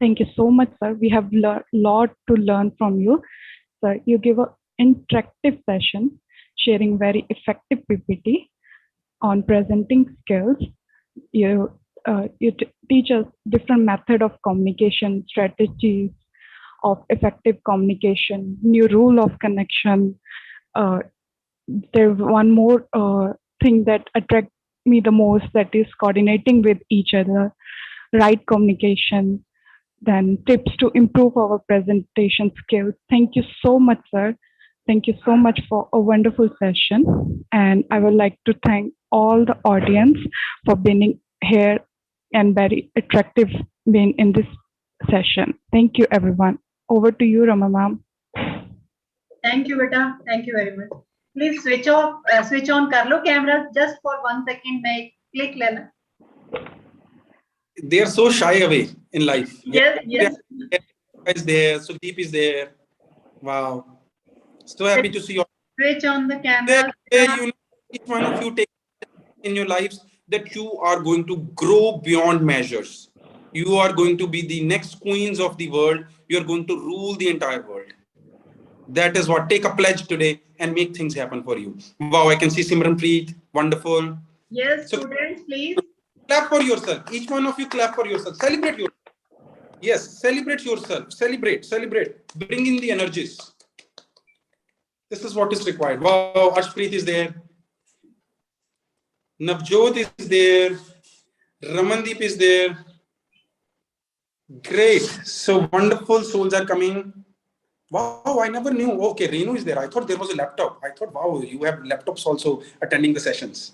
Thank you so much, sir. We have a lot to learn from you. Sir, you give an interactive session sharing very effective PPT on presenting skills. You teach us different method of communication, strategies of effective communication, new rule of connection. There's one more thing that attracts me the most, that is coordinating with each other, right communication, then tips to improve our presentation skills. Thank you so much, sir. Thank you so much for a wonderful session. And I would like to thank all the audience for being here and very attractive being in this session. Thank you, everyone. Over to you, Rama ma'am. Thank you, beta. Thank you very much. Please switch on कर लो cameras just for 1 second. मैं click लेना. They are so shy away in life. Yes. Is there, Sudeep is there. Wow. So happy to see you. Switch on the camera. Each one of you take in your lives that you are going to grow beyond measures. You are going to be the next queens of the world. You are going to rule the entire world. That is what. Take a pledge today and make things happen for you. Wow, I can see Simranpreet. Wonderful. Yes, so, students, please. Clap for yourself. Each one of you clap for yourself. Celebrate yourself. Yes, celebrate yourself. Celebrate. Bring in the energies. This is what is required. Wow, Arshpreet is there. Navjot is there. Ramandeep is there. Great. So wonderful souls are coming. Wow, I never knew. Okay, Renu is there. I thought there was a laptop. I thought, wow, you have laptops also attending the sessions.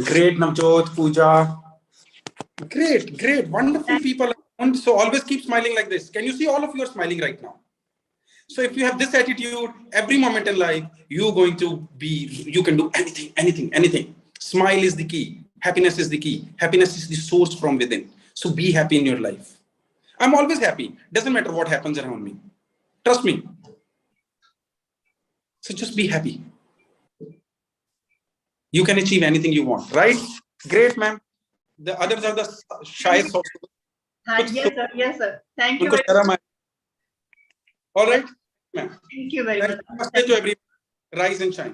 Great, Navjot, Pooja. Great. Wonderful people. So always keep smiling like this. Can you see all of you are smiling right now? So if you have this attitude, every moment in life, you can do anything. Smile is the key. Happiness is the key. Happiness is the source from within. So be happy in your life. I'm always happy. Doesn't matter what happens around me. Trust me. So just be happy. You can achieve anything you want, right? Great, ma'am. The others are the shy souls. Yes, sir. Thank you very much. All right, ma'am. Thank you very much. Namaste to everyone. Rise and shine.